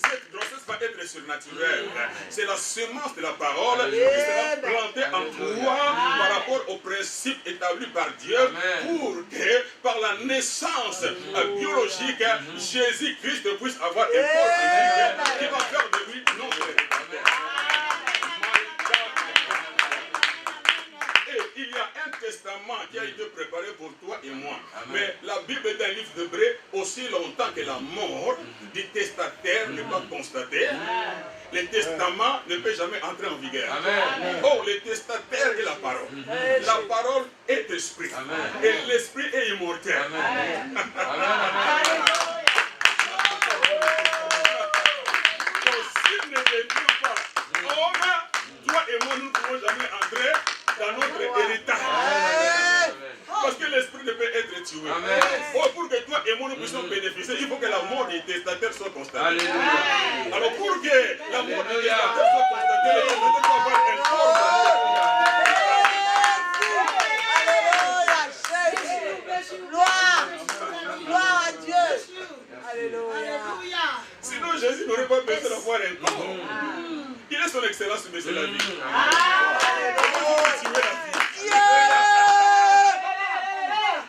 cette grossesse va être surnaturelle. C'est la semence de la parole qui sera plantée en toi par rapport au principe établi par Dieu pour que, par la naissance biologique, Jésus-Christ puisse avoir un corps physique qui va faire de lui notre rédempteur. Il y a un testament qui a été préparé pour toi et moi. Mais la Bible est un livre d'Hébreux. Aussi longtemps que la mort du testataire n'est pas constatée, le testament ne peut jamais entrer en vigueur. Oh, le testataire est la parole. La parole est esprit. Et l'esprit est immortel. S'il ne devient pas homme, toi et moi, nous ne pouvons jamais entrer dans notre héritage. Parce que l'esprit ne peut être tué. Oh, pour que toi et moi nous puissions bénéficier, il faut que la mort du testataire soit constatée. Alors pour que la mort du testataire soit constatée, son excellence, mais c'est la vie.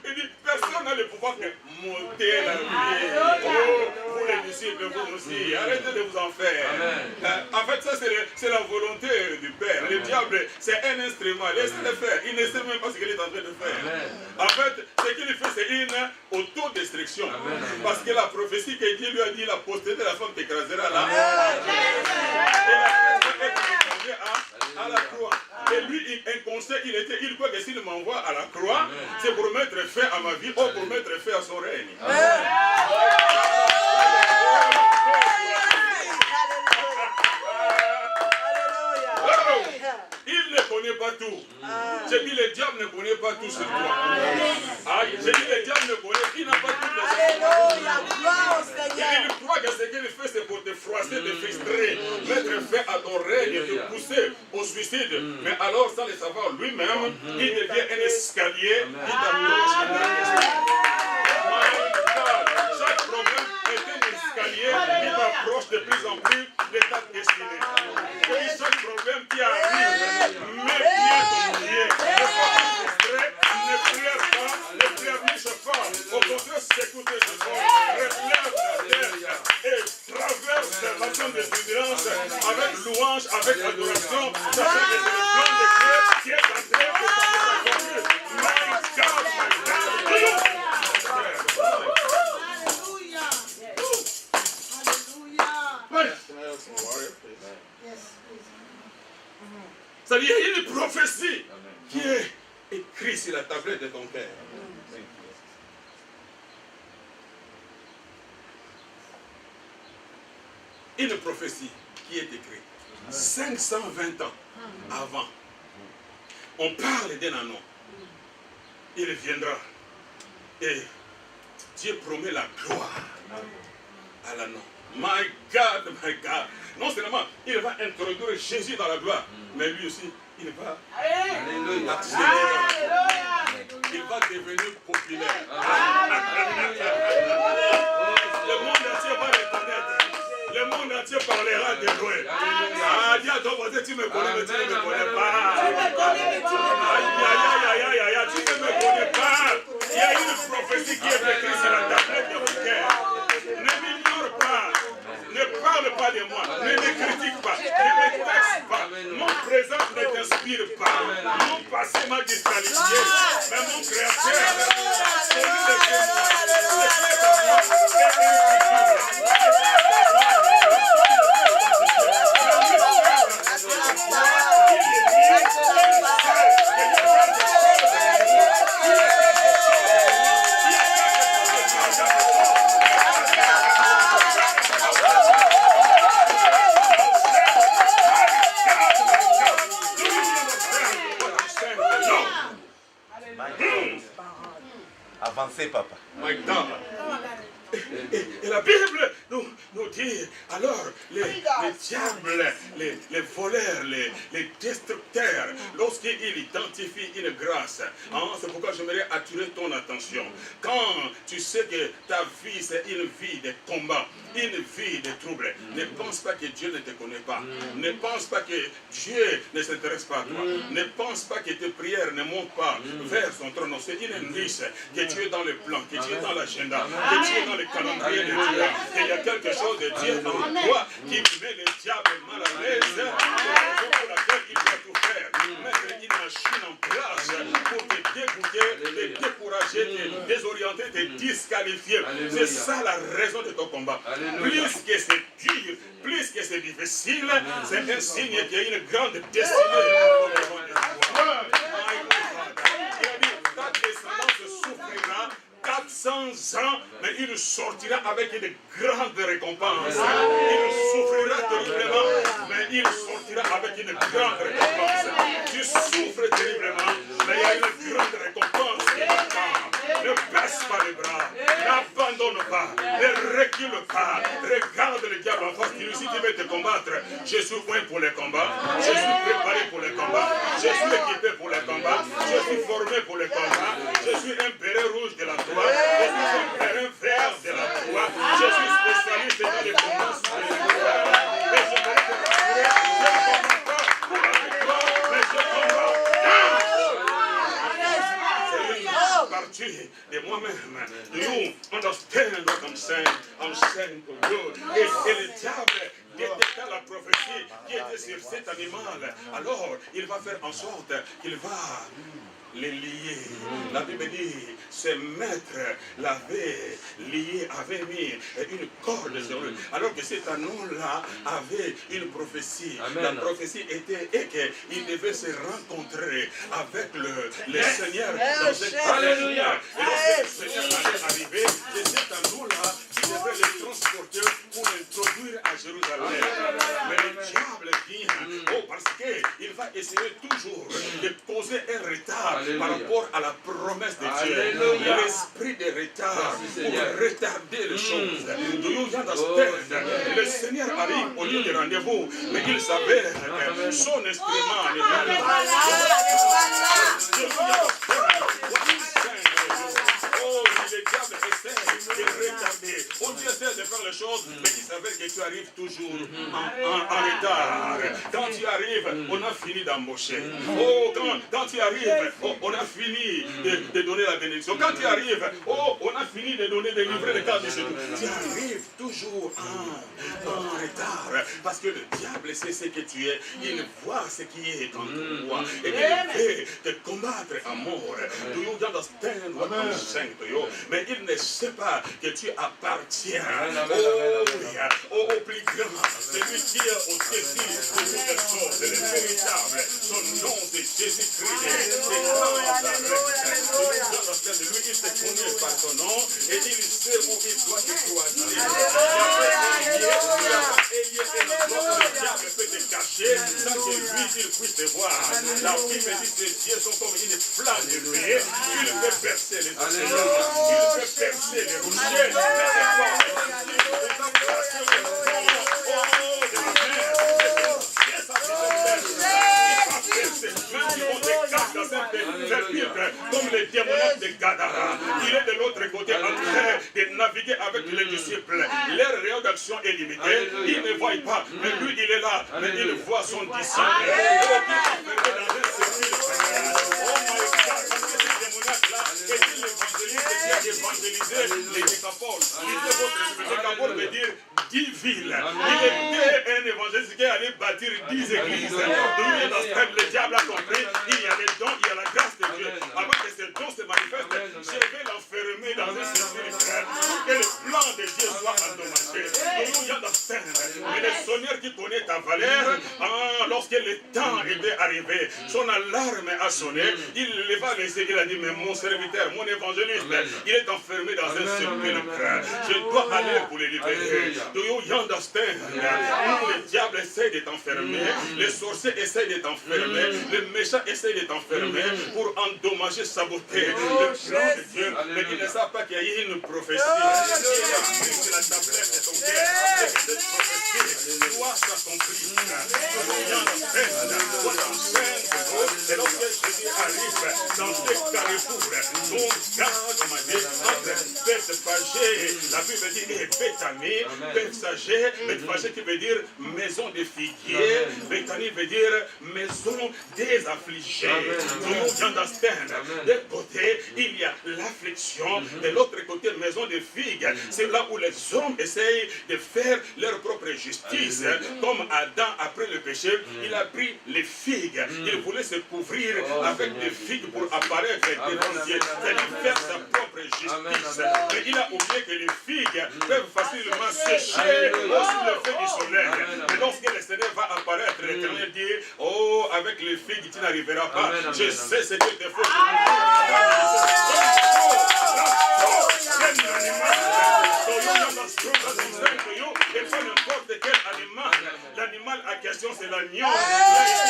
Il dit, personne n'a le pouvoir de monter la vie. Oh, vous les disciples, vous aussi, arrêtez de vous en faire. En fait, ça c'est la volonté du Père. Le diable, c'est un instrument. Laissez-le faire. Il ne sait même pas ce qu'il est en train de faire. En fait, ce qu'il fait, c'est une autodestruction. Parce que la prophétie que Dieu lui a dit, la postérité de la femme t'écrasera là. Et la personne est tombée à la croix. Et lui, inconscient, il croit que s'il m'envoie à la croix, c'est pour mettre fin à ma vie ou pour mettre fin à son règne. Il ne connaît pas tout. J'ai dit, le diable ne connaît pas tout sur toi. J'ai dit, le diable ne connaît, il n'a pas toutes les informations. Il croit que ce qu'il fait, c'est pour te froisser, te frustrer, mettre fin à ton règne, te pousser au suicide. Mais alors, sans le savoir lui-même, il devient un escalier qui t'approche. Chaque problème est un escalier qui t'approche de plus en plus de ta destinée. Et chaque problème qui arrive, mets bien ton pied. Ne pleure pas, ne pleurniche pas. Au contraire, s'écoute ce soir, relève la tête et traverse la zone de vigilance avec louange, avec adoration. Ça fait que c'est le plan de Dieu qui est en train de s'accomplir. My God, my God. Ça dit, il y a une prophétie qui est écrite sur la tablette de ton cœur. Une prophétie qui est écrite 520 ans avant. On parle d'un anneau. Il viendra. Et Dieu promet la gloire à l'anneau. My God, my God. Non seulement il va introduire Jésus dans la gloire, mais lui aussi, il va il va devenir populaire. Le monde entier va le connaître. Le monde entier parlera de lui. Ah, dis à ton voisin, tu me connais, mais tu ne me connais pas. Aïe, tu ne me connais pas. Il y a une prophétie qui est écrite sur la tablette de mon cœur. Ne m'ignore pas. Ne parle pas de moi, ne me critique pas, ne me taxe pas. Mon présent ne t'inspire pas. Mon passé m'a disqualifié, mais mon créateur, celui de Avancez, papa. Et la Bible nous dit, alors, les diables, les voleurs, les destructeurs, lorsqu'ils identifient une grâce, c'est pourquoi j'aimerais attirer ton attention. Quand tu sais que ta vie, c'est une vie de combat, une vie de trouble, ne pense pas que Dieu ne te connaît pas. Ne pense pas que Dieu ne s'intéresse pas à toi. Ne pense pas que tes prières ne montent pas vers son trône. C'est une indice que tu es dans le plan, que tu es dans l'agenda, que tu es dans le calendrier de Dieu, qu'il y a quelque chose de Dieu en toi qui met le diable mal à l'aise. C'est la raison pour laquelle il doit tout faire. Mettre une machine en place pour te dégoûter, te décourager, te désorienter, te disqualifier. C'est ça la raison de ton combat. Plus que c'est dur, plus que c'est difficile, c'est un signe qu'il y a une grande destinée au devant de toi. Il a dit, ta descendance souffrira 400 ans, mais il sortira avec une grande récompense. Il souffrira terriblement, mais il sortira avec une grande récompense. Tu souffres terriblement, mais il y a une grande récompense qui t'attend. Ne baisse pas les bras, n'abandonne pas, ne recule pas. Regarde le diable en face, dis-lui, si tu veux te combattre, je suis loin pour les combats, je suis préparé pour les combats, je suis équipé pour les combats, je suis formé pour les combats, je suis un béret rouge de la croix, je suis un béret vert de la croix, je suis spécialiste dans les combats spirituels. Et je vais te rassurer, sorti de moi-même. Do you understand what I'm saying? I'm saying to you. Et le diable détecta la prophétie qui était sur cet animal. Alors, il va faire en sorte qu'il va les lier. La Bible dit, ce maître l'avait lié, avait mis une corde sur lui. Alors que cet anneau-là avait une prophétie. Amen. La prophétie était qu'il devait se rencontrer avec le Seigneur dans cette Alléluia. Et lorsque le Seigneur allait arriver, c'est cet anneau-là qui devait le transporter pour l'introduire à Jérusalem. Mais le diable vient, parce qu'il va essayer toujours de causer un retard par rapport à la promesse de Dieu. Alléluia. L'esprit de retard Merci, pour Seigneur. retarder les choses. Do you understand? Le Seigneur arrive au lieu de rendez-vous, mais il s'avère que son instrument n'est pas là. Oh, le diable essaie de retarder. On dit essaie de faire les choses, mais il s'avère que tu arrives toujours en retard. Quand tu arrives, on a fini d'embaucher. Oh, quand tu arrives, on a fini de donner la bénédiction. Quand tu arrives, on a fini de donner, de livrer le cadre de chez nous. Tu arrives toujours en retard. Parce que le diable sait ce que tu es. Il voit ce qui est en toi. Et il veut te combattre à mort. Do you understand what I'm saying to you? Mais il ne sait pas que tu appartiens au plus grand. Celui qui est au dessus de toutes les choses. Le véritable. Son nom c'est Jésus-Christ. C'est lui, il te connaît par ton nom et il sait où il doit te choisir. Le diable peut te cacher sans que lui il puisse te voir. La Bible dit que ses yeux sont comme une flamme de feu. Il peut percer les océans, il peut percer les rochers, comme les démoniaques de Gadara. Il est de l'autre côté en train de naviguer avec les disciples. Leur rayon d'action est limité. Il ne voit pas, mais lui il est là. Mais il voit son disciple. Évangéliser les décapoles. Les décapoles veut dire 10 villes. Il était un évangéliste qui allait bâtir 10 églises. Le diable a compris, il y a les dons, il y a la grâce de Dieu. Avant que ces dons se manifestent, je vais l'enfermer dans un circuit pour que le plan de Dieu soit endommagé. Mais le Seigneur qui connaît ta valeur, lorsque le temps était arrivé, son alarme a sonné, il va laisser, il a dit, mais mon serviteur, mon évangéliste, il est enfermé dans un sépulcre. Je dois aller pour le libérer. Do you understand? Le diable essaie de t'enfermer, les sorciers essaient de t'enfermer, les méchants essaient de t'enfermer pour endommager, saboter le plan de Dieu. Mais ils ne savent pas qu'il y a une prophétie qui est apprise sur la tablette de ton cœur. Et que cette prophétie doit s'accomplir. Et lorsque Jésus arrive dans ce carrefour, son garde m'a dit, entre Bethphagée, la Bible dit, et Béthanie, Bethphagée, Bethphagée qui veut dire maison des figuiers, Béthanie veut dire maison des affligés. Tout le monde understand. D'un côté, il y a l'affliction, de l'autre côté, maison des figues. C'est là où les hommes essayent de faire leur propre justice. Comme Adam, après le péché, il a pris les figues. Il voulait se couvrir avec des figues pour apparaître devant Dieu. C'est-à-dire faire sa propre justice. Mais il a oublié que les figues peuvent facilement sécher aussi le feu du soleil. Mais lorsque le Seigneur va apparaître, l'Éternel dit, oh, avec les figues, tu n'arriveras pas. Je sais ce que te faut. Et pas n'importe quel animal. L'animal à question, c'est l'agneau. Il a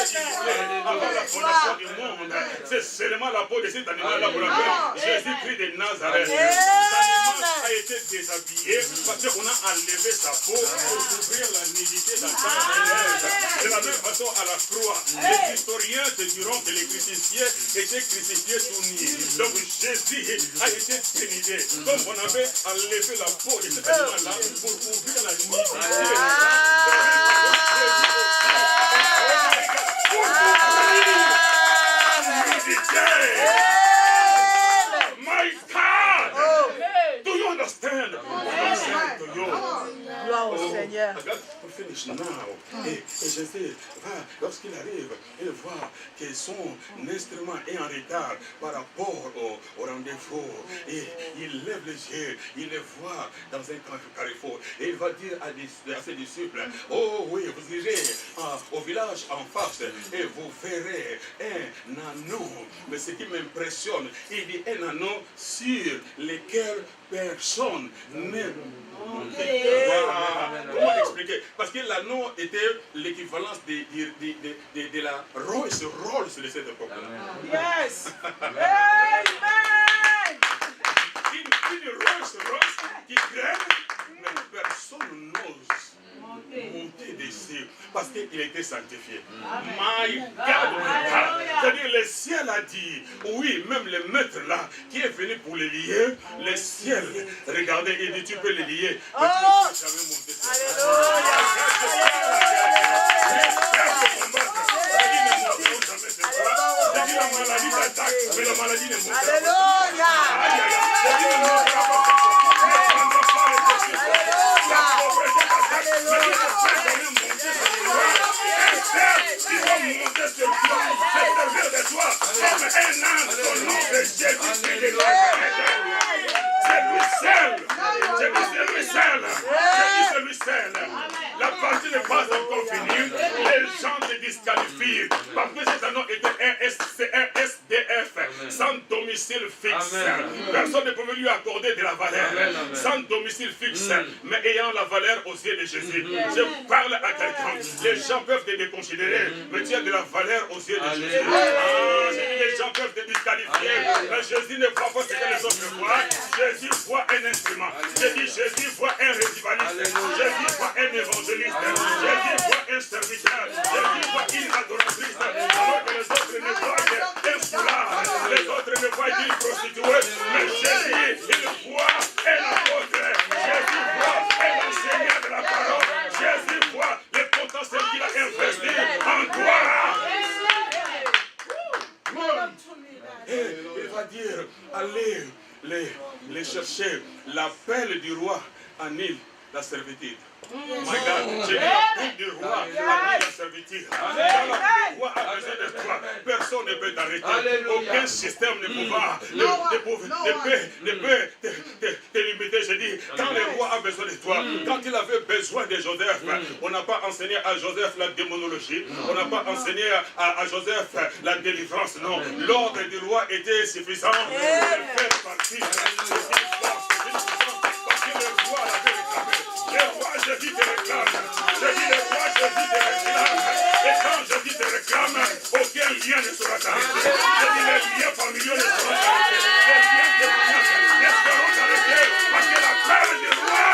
été immolé avant la fondation du monde. C'est seulement la peau de cet animal-là pour laquelle Jésus-Christ de Nazareth. L'animal a été déshabillé parce qu'on a enlevé sa peau pour couvrir la nudité d'Adam et Ève. De la même façon, à la croix, les historiens te diront que les crucifiés étaient crucifiés tout nus. Donc Jésus a été dénudé. Comme on avait enlevé la peau de cet animal-là pour couvrir la nudité. My Regarde, pour finish now. Et Jésus, lorsqu'il arrive, il voit que son instrument est en retard par rapport au rendez-vous. Et il lève les yeux, il les voit dans un carrefour. Et il va dire à ses disciples, oh oui, vous irez au village en face et vous verrez un anneau. Mais ce qui m'impressionne, il dit un anneau sur lequel personne n'est. Comment expliquer? Parce que l'anneau était l'équivalence de la Rolls de cette époque-là. Yes. Amen. Une Rolls qui traîne, mais personne n'ose monter dessus parce qu'il a été sanctifié. My God, c'est-à-dire le ciel a dit, oui, même le maître là qui est venu pour les lier, le ciel, regardez, il dit tu peux les lier, mais tu ne peux jamais monter sur la maladie t'attaque, mais la maladie ne monte pas. Il va monter sur toi, se servir de toi, comme un ange au nom de Jésus. C'est lui seul. C'est lui seul. C'est lui seul. La partie n'est pas encore finie. Les gens se disqualifient. Parce que cet anneau était un SDF, sans domicile fixe. Personne ne pouvait lui accorder de la valeur. Sans domicile fixe, mais ayant la valeur aux yeux de Jésus. Je parle à quelqu'un. Les gens peuvent te déconsidérer, mais tu as de la valeur aux yeux de Jésus. Les gens peuvent te disqualifier, mais Jésus ne voit pas ce que les autres voient. Jésus voit un instrument. Jésus voit un révivaliste. Jésus voit un évangéliste. Jésus voit un serviteur. Jésus voit une adoratrice. Alors que les autres ne voient qu'un foulard. Les autres ne voient qu'une prostituée. Mais Jésus, il voit un apôtre. Jésus voit un enseignant de la parole. Jésus voit le potentiel qu'il a investi en toi. Et il va dire, allez les chercher. L'appel du roi annule la servitude. My God, j'ai dit l'appel du roi annule la servitude. Quand le roi a besoin de toi, personne ne peut t'arrêter. Aucun système ne peut te limiter. Je dis, quand le roi a besoin de toi, quand il avait besoin de Joseph, on n'a pas enseigné à Joseph la démonologie, on n'a pas enseigné à Joseph la délivrance, non. L'ordre du roi était suffisant pour faire partie de parce que le roi l'avait réclamé. Le roi Jésus te réclame. Je dis le roi Jésus te réclame. Et quand Jésus te réclame, aucun lien ne sera arrêté. Je dis les liens familiaux ne seront arrêtés. Les liens témoignages ne seront arrêtés. Parce que l'appel du roi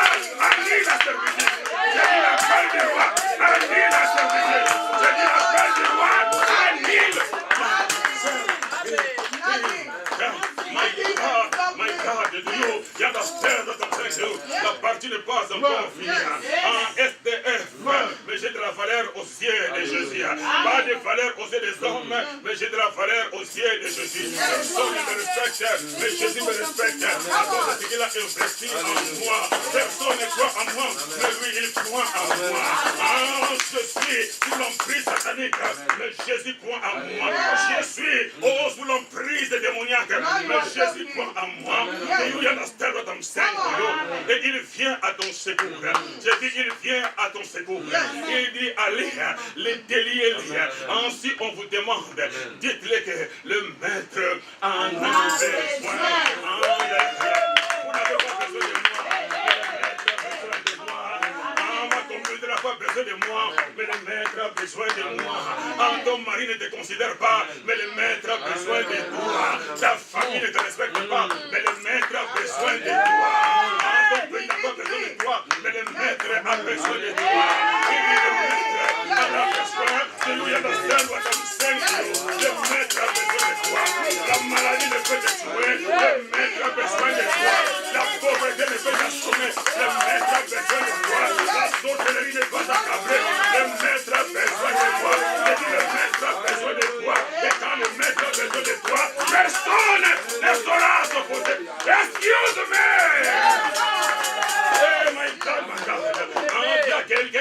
annule la servitude. Je dis l'appel du roi annule la servitude. Je dis l'appel du roi annule la My God, do you understand what I'm saying to you? La partie n'est pas encore finie. En SDF, mais j'ai de la valeur aux yeux de Jésus. Pas de valeur aux yeux des hommes, mais j'ai de la valeur aux yeux de Jésus. Personne ne me respecte, mais Jésus me respecte. À cause de ce qu'il a investi en moi. Personne ne croit en moi, mais lui, il croit en moi. Je suis sous l'emprise satanique, mais Jésus croit en moi. Je suis sous l'emprise démoniaque, mais Jésus croit en moi. Do you understand what I'm saying to you? Et il vient à ton secours. J'ai dit, il vient à ton secours. Il dit, allez, les délier. Ensuite, on vous demande, dites-le que le maître en a besoin. Vous n'avez pas besoin de moi. Tu n'as pas besoin de moi, mais le maître a besoin de moi. Ton mari ne te considère pas, mais le maître a besoin de toi. Ta famille ne te respecte pas, mais le maître a besoin de toi. Ton pays n'a pas besoin de toi, mais le maître a besoin de toi. Le maître a besoin de lui understand what I'm saying to you. Le maître a besoin de toi. La maladie ne peut te tuer, le maître a besoin de toi. La pauvreté ne peut t'assommer, le maître a besoin de toi. La sorcellerie ne peut t'accabler, le maître a besoin de toi. Le maître a besoin de toi. Et quand le maître a besoin de toi, personne ne saura s'opposer. Excuse me! Hey, my God, my God. Il y a quelqu'un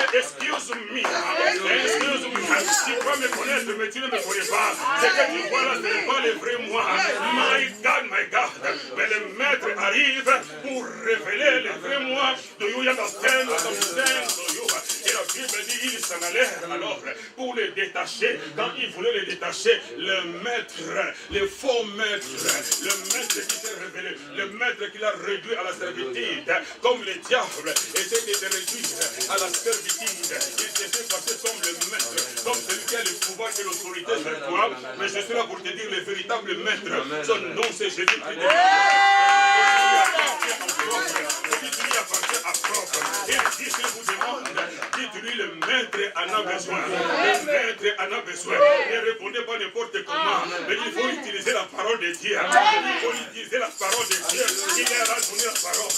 me connaître, mais tu ne me connais pas. Ce que tu vois là, ce n'est pas le vrai moi. My God, my God. Mais le maître arrive pour révéler le vrai moi. Do you understand what I'm saying to you? Et la Bible dit, il s'en allait alors pour les détacher. Quand il voulait les détacher, le maître, le faux maître, le maître qui s'est révélé, le maître qui l'a réduit à la servitude, comme le diable était réduit à la servitude. Il s'était passé comme le maître, comme celui qui a le pouvoir et l'autorité sur toi. Mais je suis là pour te dire le véritable maître. Son nom c'est Jésus-Christ. Et si je vous demande, dites-lui le maître en a besoin. Le maître en a besoin. Ne répondez pas n'importe comment. Mais il faut utiliser la parole de Dieu. Il faut utiliser la parole de Dieu. Il est à donner la parole.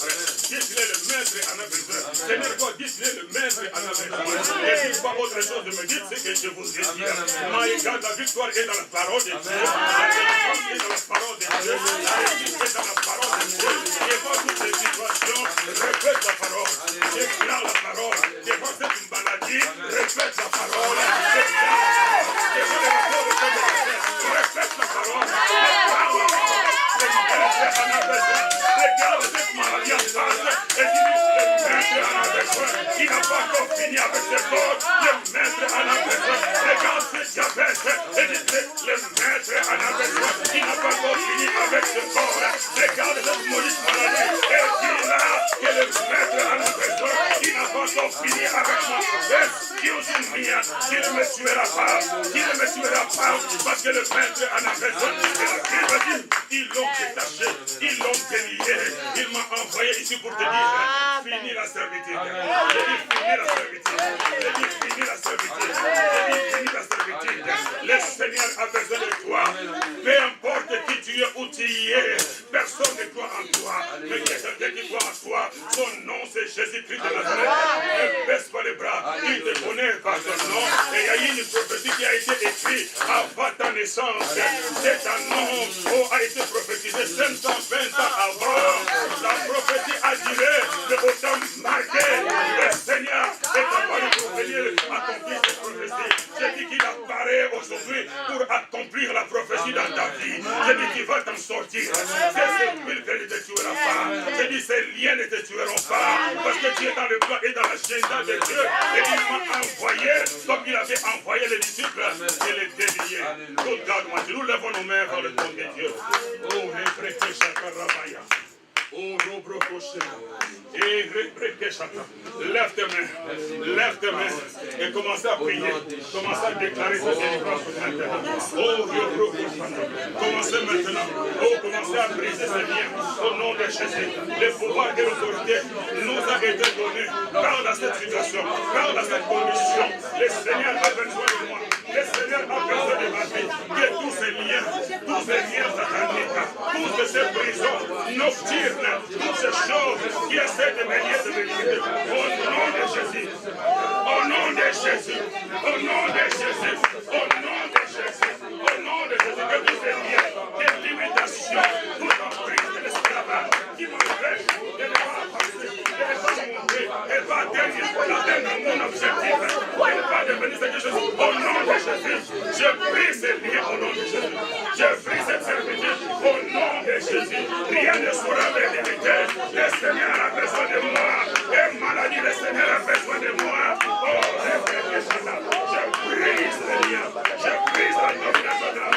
Dites-lui le maître en a besoin. Seigneur God, dites-lui le maître en a besoin. Et dites pas autre chose de me dire ce que je vous ai dit. My God, la victoire est dans la parole de Dieu. La bénédiction est dans la parole de Dieu. La réussite est dans la parole de Dieu. Et pas toutes les situations, répète la parole. Déclare la parole. Devant cette maladie, répète la parole. Répète la parole. Regarde cette maladie en face et dis le maître en a besoin. Il n'a pas encore fini avec ses corps. Le maître en a besoin. Regarde ce diabète et dis le maître en a besoin. Il n'a pas encore fini avec ses corps. Regarde cette maudite maladie et dis là que le maître en a besoin. Il n'a pas encore fini avec moi. Excuse me, qu'il ne me tuera pas. Qu'il ne me tuera pas parce que le maître en a besoin. Et la Bible dit, ils l'ont détaché, ils l'ont délié. Il m'a envoyé ici pour te dire, finis la servitude. J'ai dit, finis la servitude. J'ai dit, finis la servitude. J'ai dit, finis la servitude. Le Seigneur a besoin de toi. Peu importe qui tu es, où tu es, personne ne croit en toi. Mais il y a quelqu'un qui croit en toi. Son nom, c'est Jésus-Christ de Nazareth. Ne baisse pas les bras. Il te connaît par son nom. Et il y a une prophétie qui a été écrite avant ta naissance. C'est un nom a été prophétisé 520 ans avant. La prophétie a duré de autant marqué. Le Seigneur est apparu pour venir accomplir cette prophétie. J'ai dit qu'il apparaît aujourd'hui pour accomplir la prophétie dans ta vie. J'ai dit qu'il va t'en sortir. Ces sépulcres ne te tueront pas. J'ai dit ces liens ne te tueront pas. Parce que tu es dans le plan et dans l'agenda de Dieu. Et il m'a envoyé, comme il avait envoyé les disciples, et les délier. Regarde-moi, nous lèvons nos mains vers le trône de Dieu. Oh, oh, et lève tes mains et commence à prier, commence à déclarer sa délivrance maintenant. Oh, commencez maintenant. Oh, commencez à briser ces liens au nom de Jésus. Le pouvoir et l'autorité nous a été donné. Parle à cette situation, parle à cette condition. Le Seigneur a besoin de moi. Le Seigneur a besoin de ma vie. Que tous ces liens sataniques, toutes ces prisons nocturnes, toutes ces choses qui essaient de me limiter, au nom de Jésus, au nom de Jésus, au nom de Jésus, au nom de Jésus, au nom de Jésus, que tous ces liens, des limitations, toute emprise de l'esclavage qui m'empêche de ne pas avancer, de ne pas monter, et pas atteindre mon objectif, de ne pas devenir quelque chose, au nom de Jésus, je brise ces liens au nom de Jésus, je brise cette servitude au nom de Jésus, rien ne saura me limiter, le Seigneur a besoin de moi, et maladie, le Seigneur a besoin de moi, oh, je brise les liens, je brise la domination de la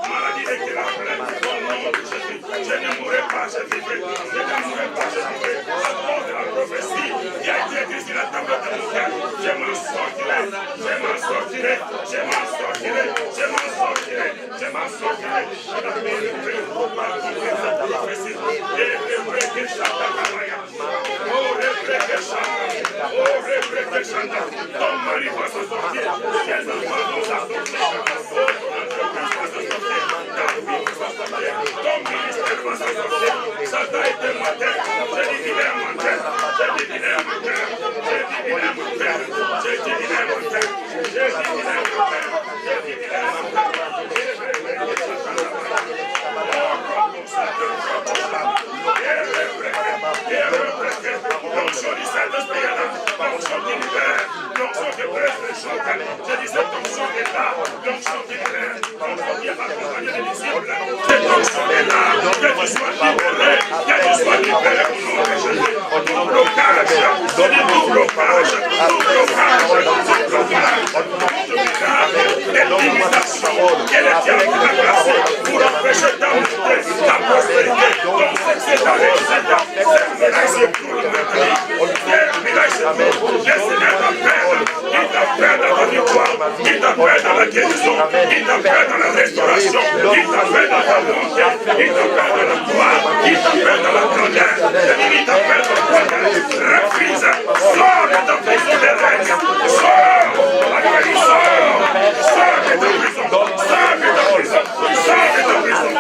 maladie incurable, au nom de Jésus, je ne mourrai pas, je vivrai, je ne mourrai pas, je vivrai, à cause de la prophétie qui a été écrite sur la table de mon cœur, je m'en sortirai, je m'en sortirai, je m'en sortirai, je m'en sortirai, je m'en sortirai, je n'ai pas de prophétie, et le vrai que chacun L'onction qui élève, l'onction qui va accompagner les disciples. Cette onction est là. Que tu sois libéré. Que tu sois libéré au nom de Jésus. Tout blocage. Je dis tout blocage. Tout blocage. Tout blocage. Des limitations. Que le diable a placées pour empêcher d'entrer ta prospérité. Ton succès, ta réussite. Termina ce cours maintenant. Termina ce cours. Le Seigneur t'appelle. Il t'appelle dans la victoire. Il t'appelle dans la guérison. Il t'appelle dans la restauration. Il t'appelle dans la montée. Il t'appelle dans la gloire. Il t'appelle dans la grandeur. Il t'appelle dans la grandeur. Refuse. Sors de ta prison de règne. Sors. Sors de ta prison. Sors de ta prison. Sors de ta prison.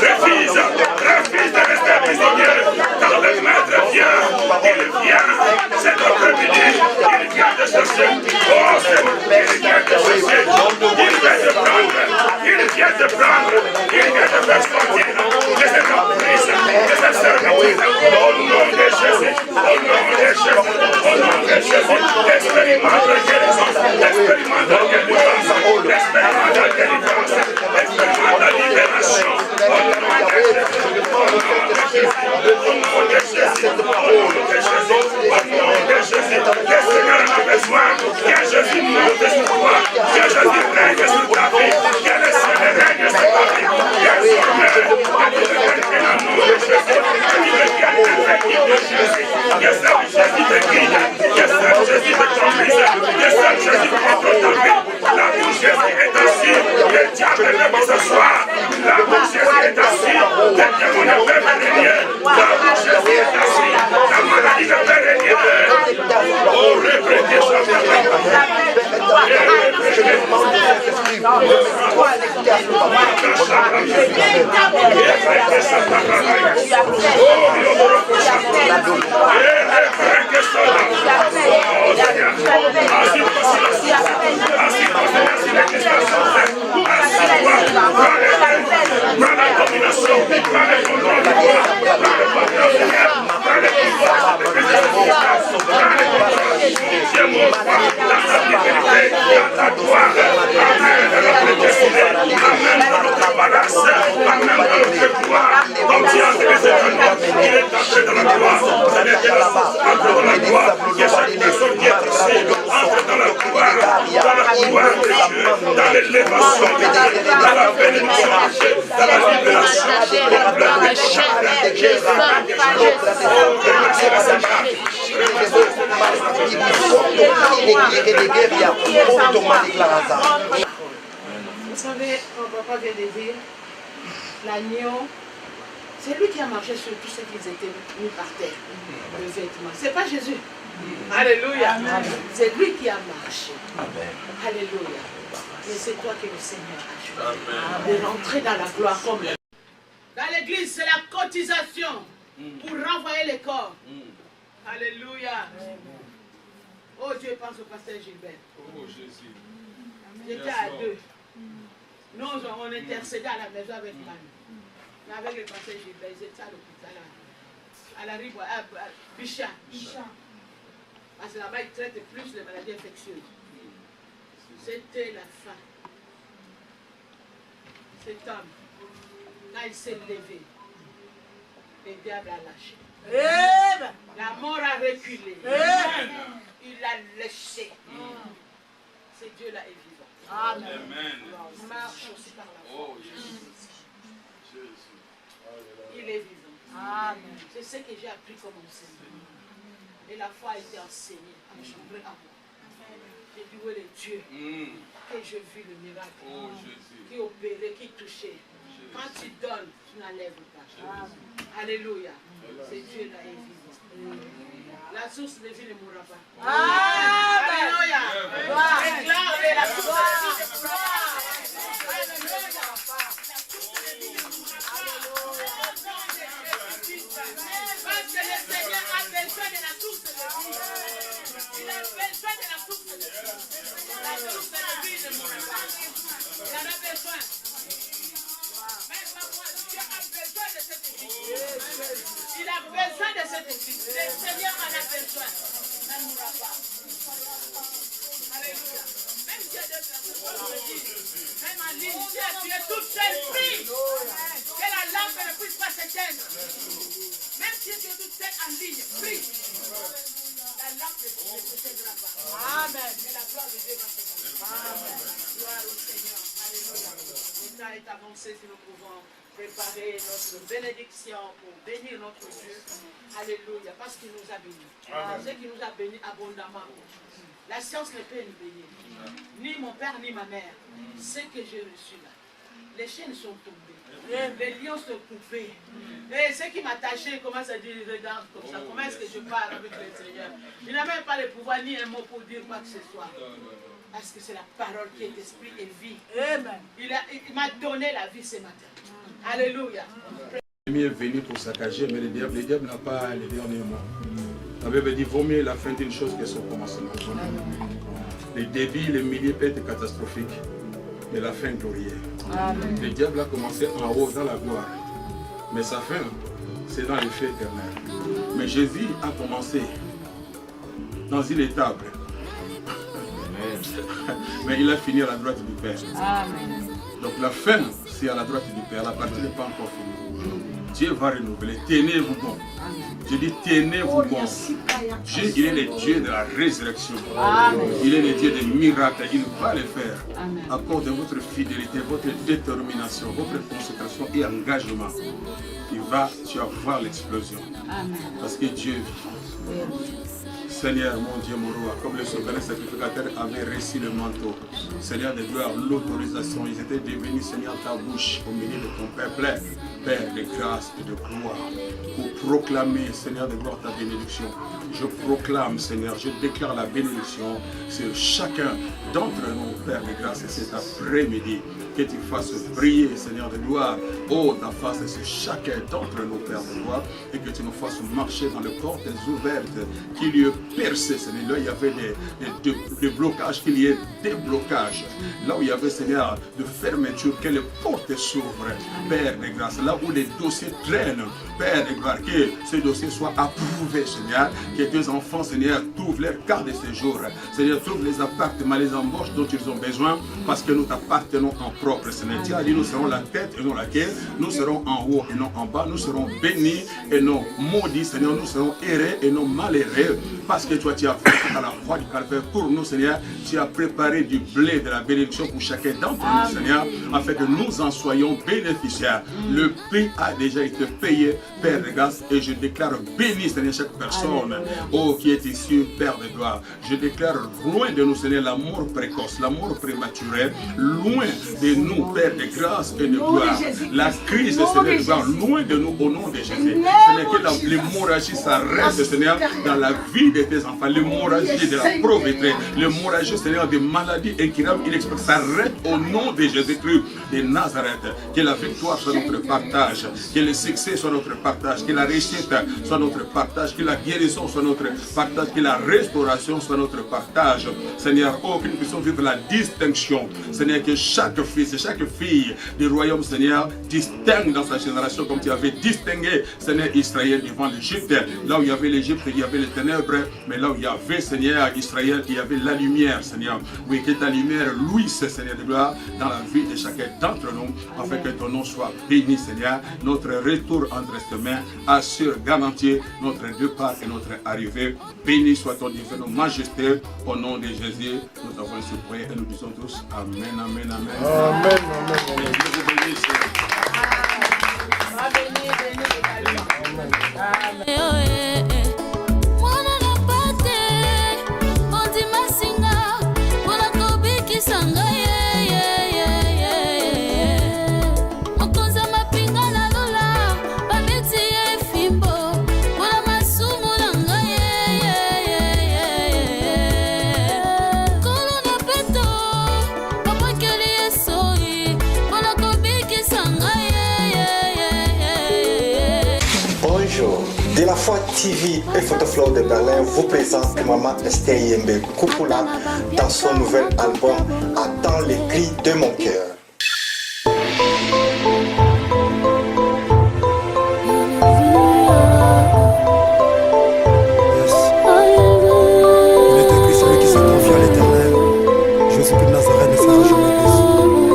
Refuse. Refuse de rester prisonnier. Car le maître vient. Il vient. C'est notre midi. Il vient de chercher. Oh, c'est bon. Il vient de chercher. Il vient de prendre. Il vient de prendre. Il vient de faire sortir de cette emprise, de cette servitude. Au nom de Jésus. Au nom de Jésus. Au nom de Jésus. Expérimente la guérison. Expérimente la délivrance. Expérimente la délivrance. Expérimente la libération. Au nom de Jésus. Au nom de Jésus. Au nom de Jésus. Au nom de Jésus. Au nom de Jésus. Le Seigneur en a besoin. Que Jésus monte sur toi. Que Jésus règne sur ta vie. Que le Seigneur règne sur ta vie. Que le Seigneur règne au nom de Jésus. Que tu deviennes effectif de Jésus. Que seul Jésus te guide. Que seul Jésus te conduise. Que seul Jésus contrôle ta vie. Là où Jésus est assis, le diable ne peut s'asseoir. Là où Jésus est assis, le démon ne peut pas régner. Là où Jésus est assis, la maladie ne peut régner. Oh, répétez dans l'élévation, dans la bénédiction, dans la libération, Vous savez, mon papa vient de dire, l'agneau, c'est lui qui a marché sur tous ceux qui étaient mis par terre, le vêtement. C'est pas Jésus. Alléluia. C'est lui qui a marché. Alléluia. Mais c'est toi que le Seigneur a choisi de rentrer dans la gloire comme lui. Dans l'église, c'est la cotisation pour renvoyer les corps. Alléluia. Oh Dieu, pense au pasteur Gilbert. Oh Jésus. J'étais à deux. Nous, on intercédait à la maison avec Manu. Mais avec le pasteur Gilbert, ils étaient à l'hôpital, à la rive, à Bichat. Parce que là-bas, ils traitent plus les maladies infectieuses. C'était la fin. Cet homme, quand il s'est levé, le diable a lâché. La mort a reculé. Il a laissé. Ce Dieu-là est vivant. Amen. Il marche aussi par la foi. Oh Jésus. Il est vivant. Amen. C'est ce que j'ai appris comme enseignement. Et la foi a été enseignée à me chambrer à moi. J'ai dit, où est le Dieu que je vis le miracle, qui opérait, qui touchait. Quand tu donnes, tu n'enlèves pas. Alléluia. C'est Dieu là est vivant. La source de vie ne mourra pas. Alléluia. Déclare la source de vie ne mourra pas. Alléluia. Parce que le Seigneur a besoin de la source de vie. Il a besoin de la source de vie. La source de vie ne mourra pas. Il en a besoin. Même moi, Dieu a besoin de cette église. Il a besoin de cette église. Le Seigneur en a besoin. Ça ne mourra pas. Alléluia. Même si il y a des personnes qui me disent, Même en ligne, tu es tout seul, prie. Que la lampe ne puisse pas s'éteindre. Même si tu es toute seule en ligne, prie. La lampe ne s'éteindra pas. Amen. Et la gloire de Dieu va se montrer. Amen. Gloire au Seigneur. Alléluia. Le temps est avancé si nous pouvons préparer notre bénédiction pour bénir notre Dieu. Alléluia. Parce qu'il nous a bénis. C'est qu'il nous a bénis abondamment. La science ne peut nous bénir. Ni mon père, ni ma mère. Ce que j'ai reçu là. Les chaînes sont tombées. Les lions sont coupés. Et ce qui m'attachait commence à dire, regarde comme ça. Comment est-ce que je parle avec le Seigneur? Il n'a même pas le pouvoir ni un mot pour dire quoi que ce soit. Parce que c'est la parole qui est esprit et vie. Amen. Il m'a donné la vie ce matin. Alléluia. L'ennemi est venu pour saccager, mais le diable n'a pas les derniers mots. La Bible dit, vaut mieux la fin d'une chose que son commencement. Les débuts, les milieux peuvent être catastrophiques, mais la fin glorieuse. Le diable a commencé en haut dans la gloire, mais sa fin, c'est dans les faits éternels. Mais Jésus a commencé dans une étape, mais il a fini à la droite du Père. Donc la fin, c'est à la droite du Père, la partie n'est pas encore finie. Dieu va renouveler, tenez-vous bon. Je dis tenez-vous bon. Dieu, il est le Dieu de la résurrection. Il est le Dieu des miracles. Il va le faire. À cause de votre fidélité, votre détermination, votre consécration et engagement. Tu vas voir l'explosion. Parce que Dieu vit. Seigneur, mon Dieu, mon roi, comme le souverain sacrificateur avait reçu le manteau, Seigneur de gloire, l'autorisation, ils étaient devenus, Seigneur, ta bouche au milieu de ton peuple, Père de grâce et de gloire, pour proclamer, Seigneur de gloire, ta bénédiction. Je proclame, Seigneur, je déclare la bénédiction sur chacun d'entre nous, Père de grâce, et cet après-midi, que tu fasses briller, Seigneur de gloire, oh, ta face sur chacun d'entre nous, Père de gloire, et que tu nous fasses marcher dans les portes ouvertes, qu'il y ait percé, Seigneur. Là, il y avait des blocages, qu'il y ait des blocages. Là où il y avait, Seigneur, de fermeture, que les portes s'ouvrent, Père de grâce. Là où les dossiers traînent, Père de gloire, que ces dossiers soient approuvés, Seigneur. Que tes enfants, Seigneur, trouvent leur carte de séjour. Seigneur, trouve les appartements, les embauches dont ils ont besoin, parce que nous t'appartenons en propre, Seigneur. Tu as dit, nous serons la tête et non la queue. Nous serons en haut et non en bas. Nous serons bénis et non maudits, Seigneur. Nous serons heureux et non malheureux. Parce que toi, tu as fait à la croix du Calvaire pour nous, Seigneur. Tu as préparé du blé de la bénédiction pour chacun d'entre nous, Seigneur, afin que nous en soyons bénéficiaires. Le prix a déjà été payé, Père de grâce, et je déclare béni, Seigneur, chaque personne, oh, qui est ici, Père de gloire. Je déclare loin de nous, Seigneur, la mort précoce, la mort prématurée, loin de nous, Père de grâce et de gloire. La crise, Seigneur, de gloire, loin de nous, au nom de Jésus. Seigneur, que l'hémorragie s'arrête, Seigneur, dans la vie de tes enfants, l'hémorragie de la pauvreté, l'hémorragie, Seigneur, des maladies incurables, inexplicables, s'arrête au nom de Jésus-Christ de Nazareth. Que la victoire soit notre partage, que le succès soit notre partage, que la réussite soit notre partage, que la guérison soit notre partage, que la restauration soit notre partage. Seigneur, oh, que nous puissions vivre la distinction. Seigneur, que chaque fils et chaque fille du royaume, Seigneur, distingue dans sa génération comme tu avais distingué, Seigneur, Israël devant l'Égypte. Là où il y avait l'Égypte, il y avait les ténèbres, mais là où il y avait, Seigneur, Israël, il y avait la lumière, Seigneur. Oui, que ta lumière louisse, Seigneur de gloire, dans la vie de chacun d'entre nous, afin que ton nom soit béni, Seigneur. Notre retour entre tes mains assure, garantit notre départ et notre arrivée. Béni soit ton divin majesté. Au nom de Jésus, nous avons supplié et nous disons tous Amen, Amen, Amen. Amen, Amen, Amen. Dieu vous bénisse. De la Foi TV et Photoflow de Berlin vous présente Maman Esther Yembe Koukoula dans son nouvel album Attends les cris de mon cœur. Il est écrit celui qui se confie à l'Éternel. Jésus de Nazareth ne sera jamais déçu.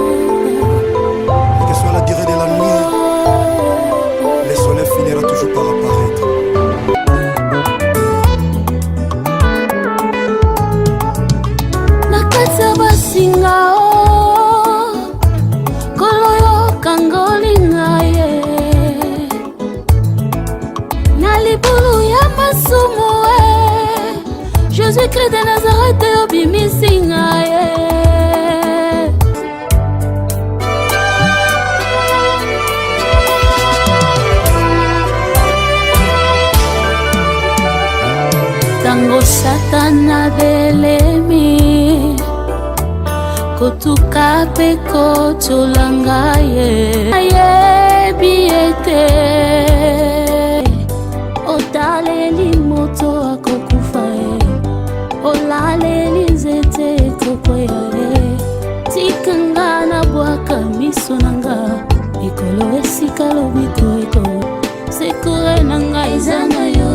Tana belemi kotuka peko cholangaye aye biete otaleli moto akokufae olaleli zete kokoyae tikanga na bwaka misonanga ikolo esika lobiko eko sekure nanga izana yo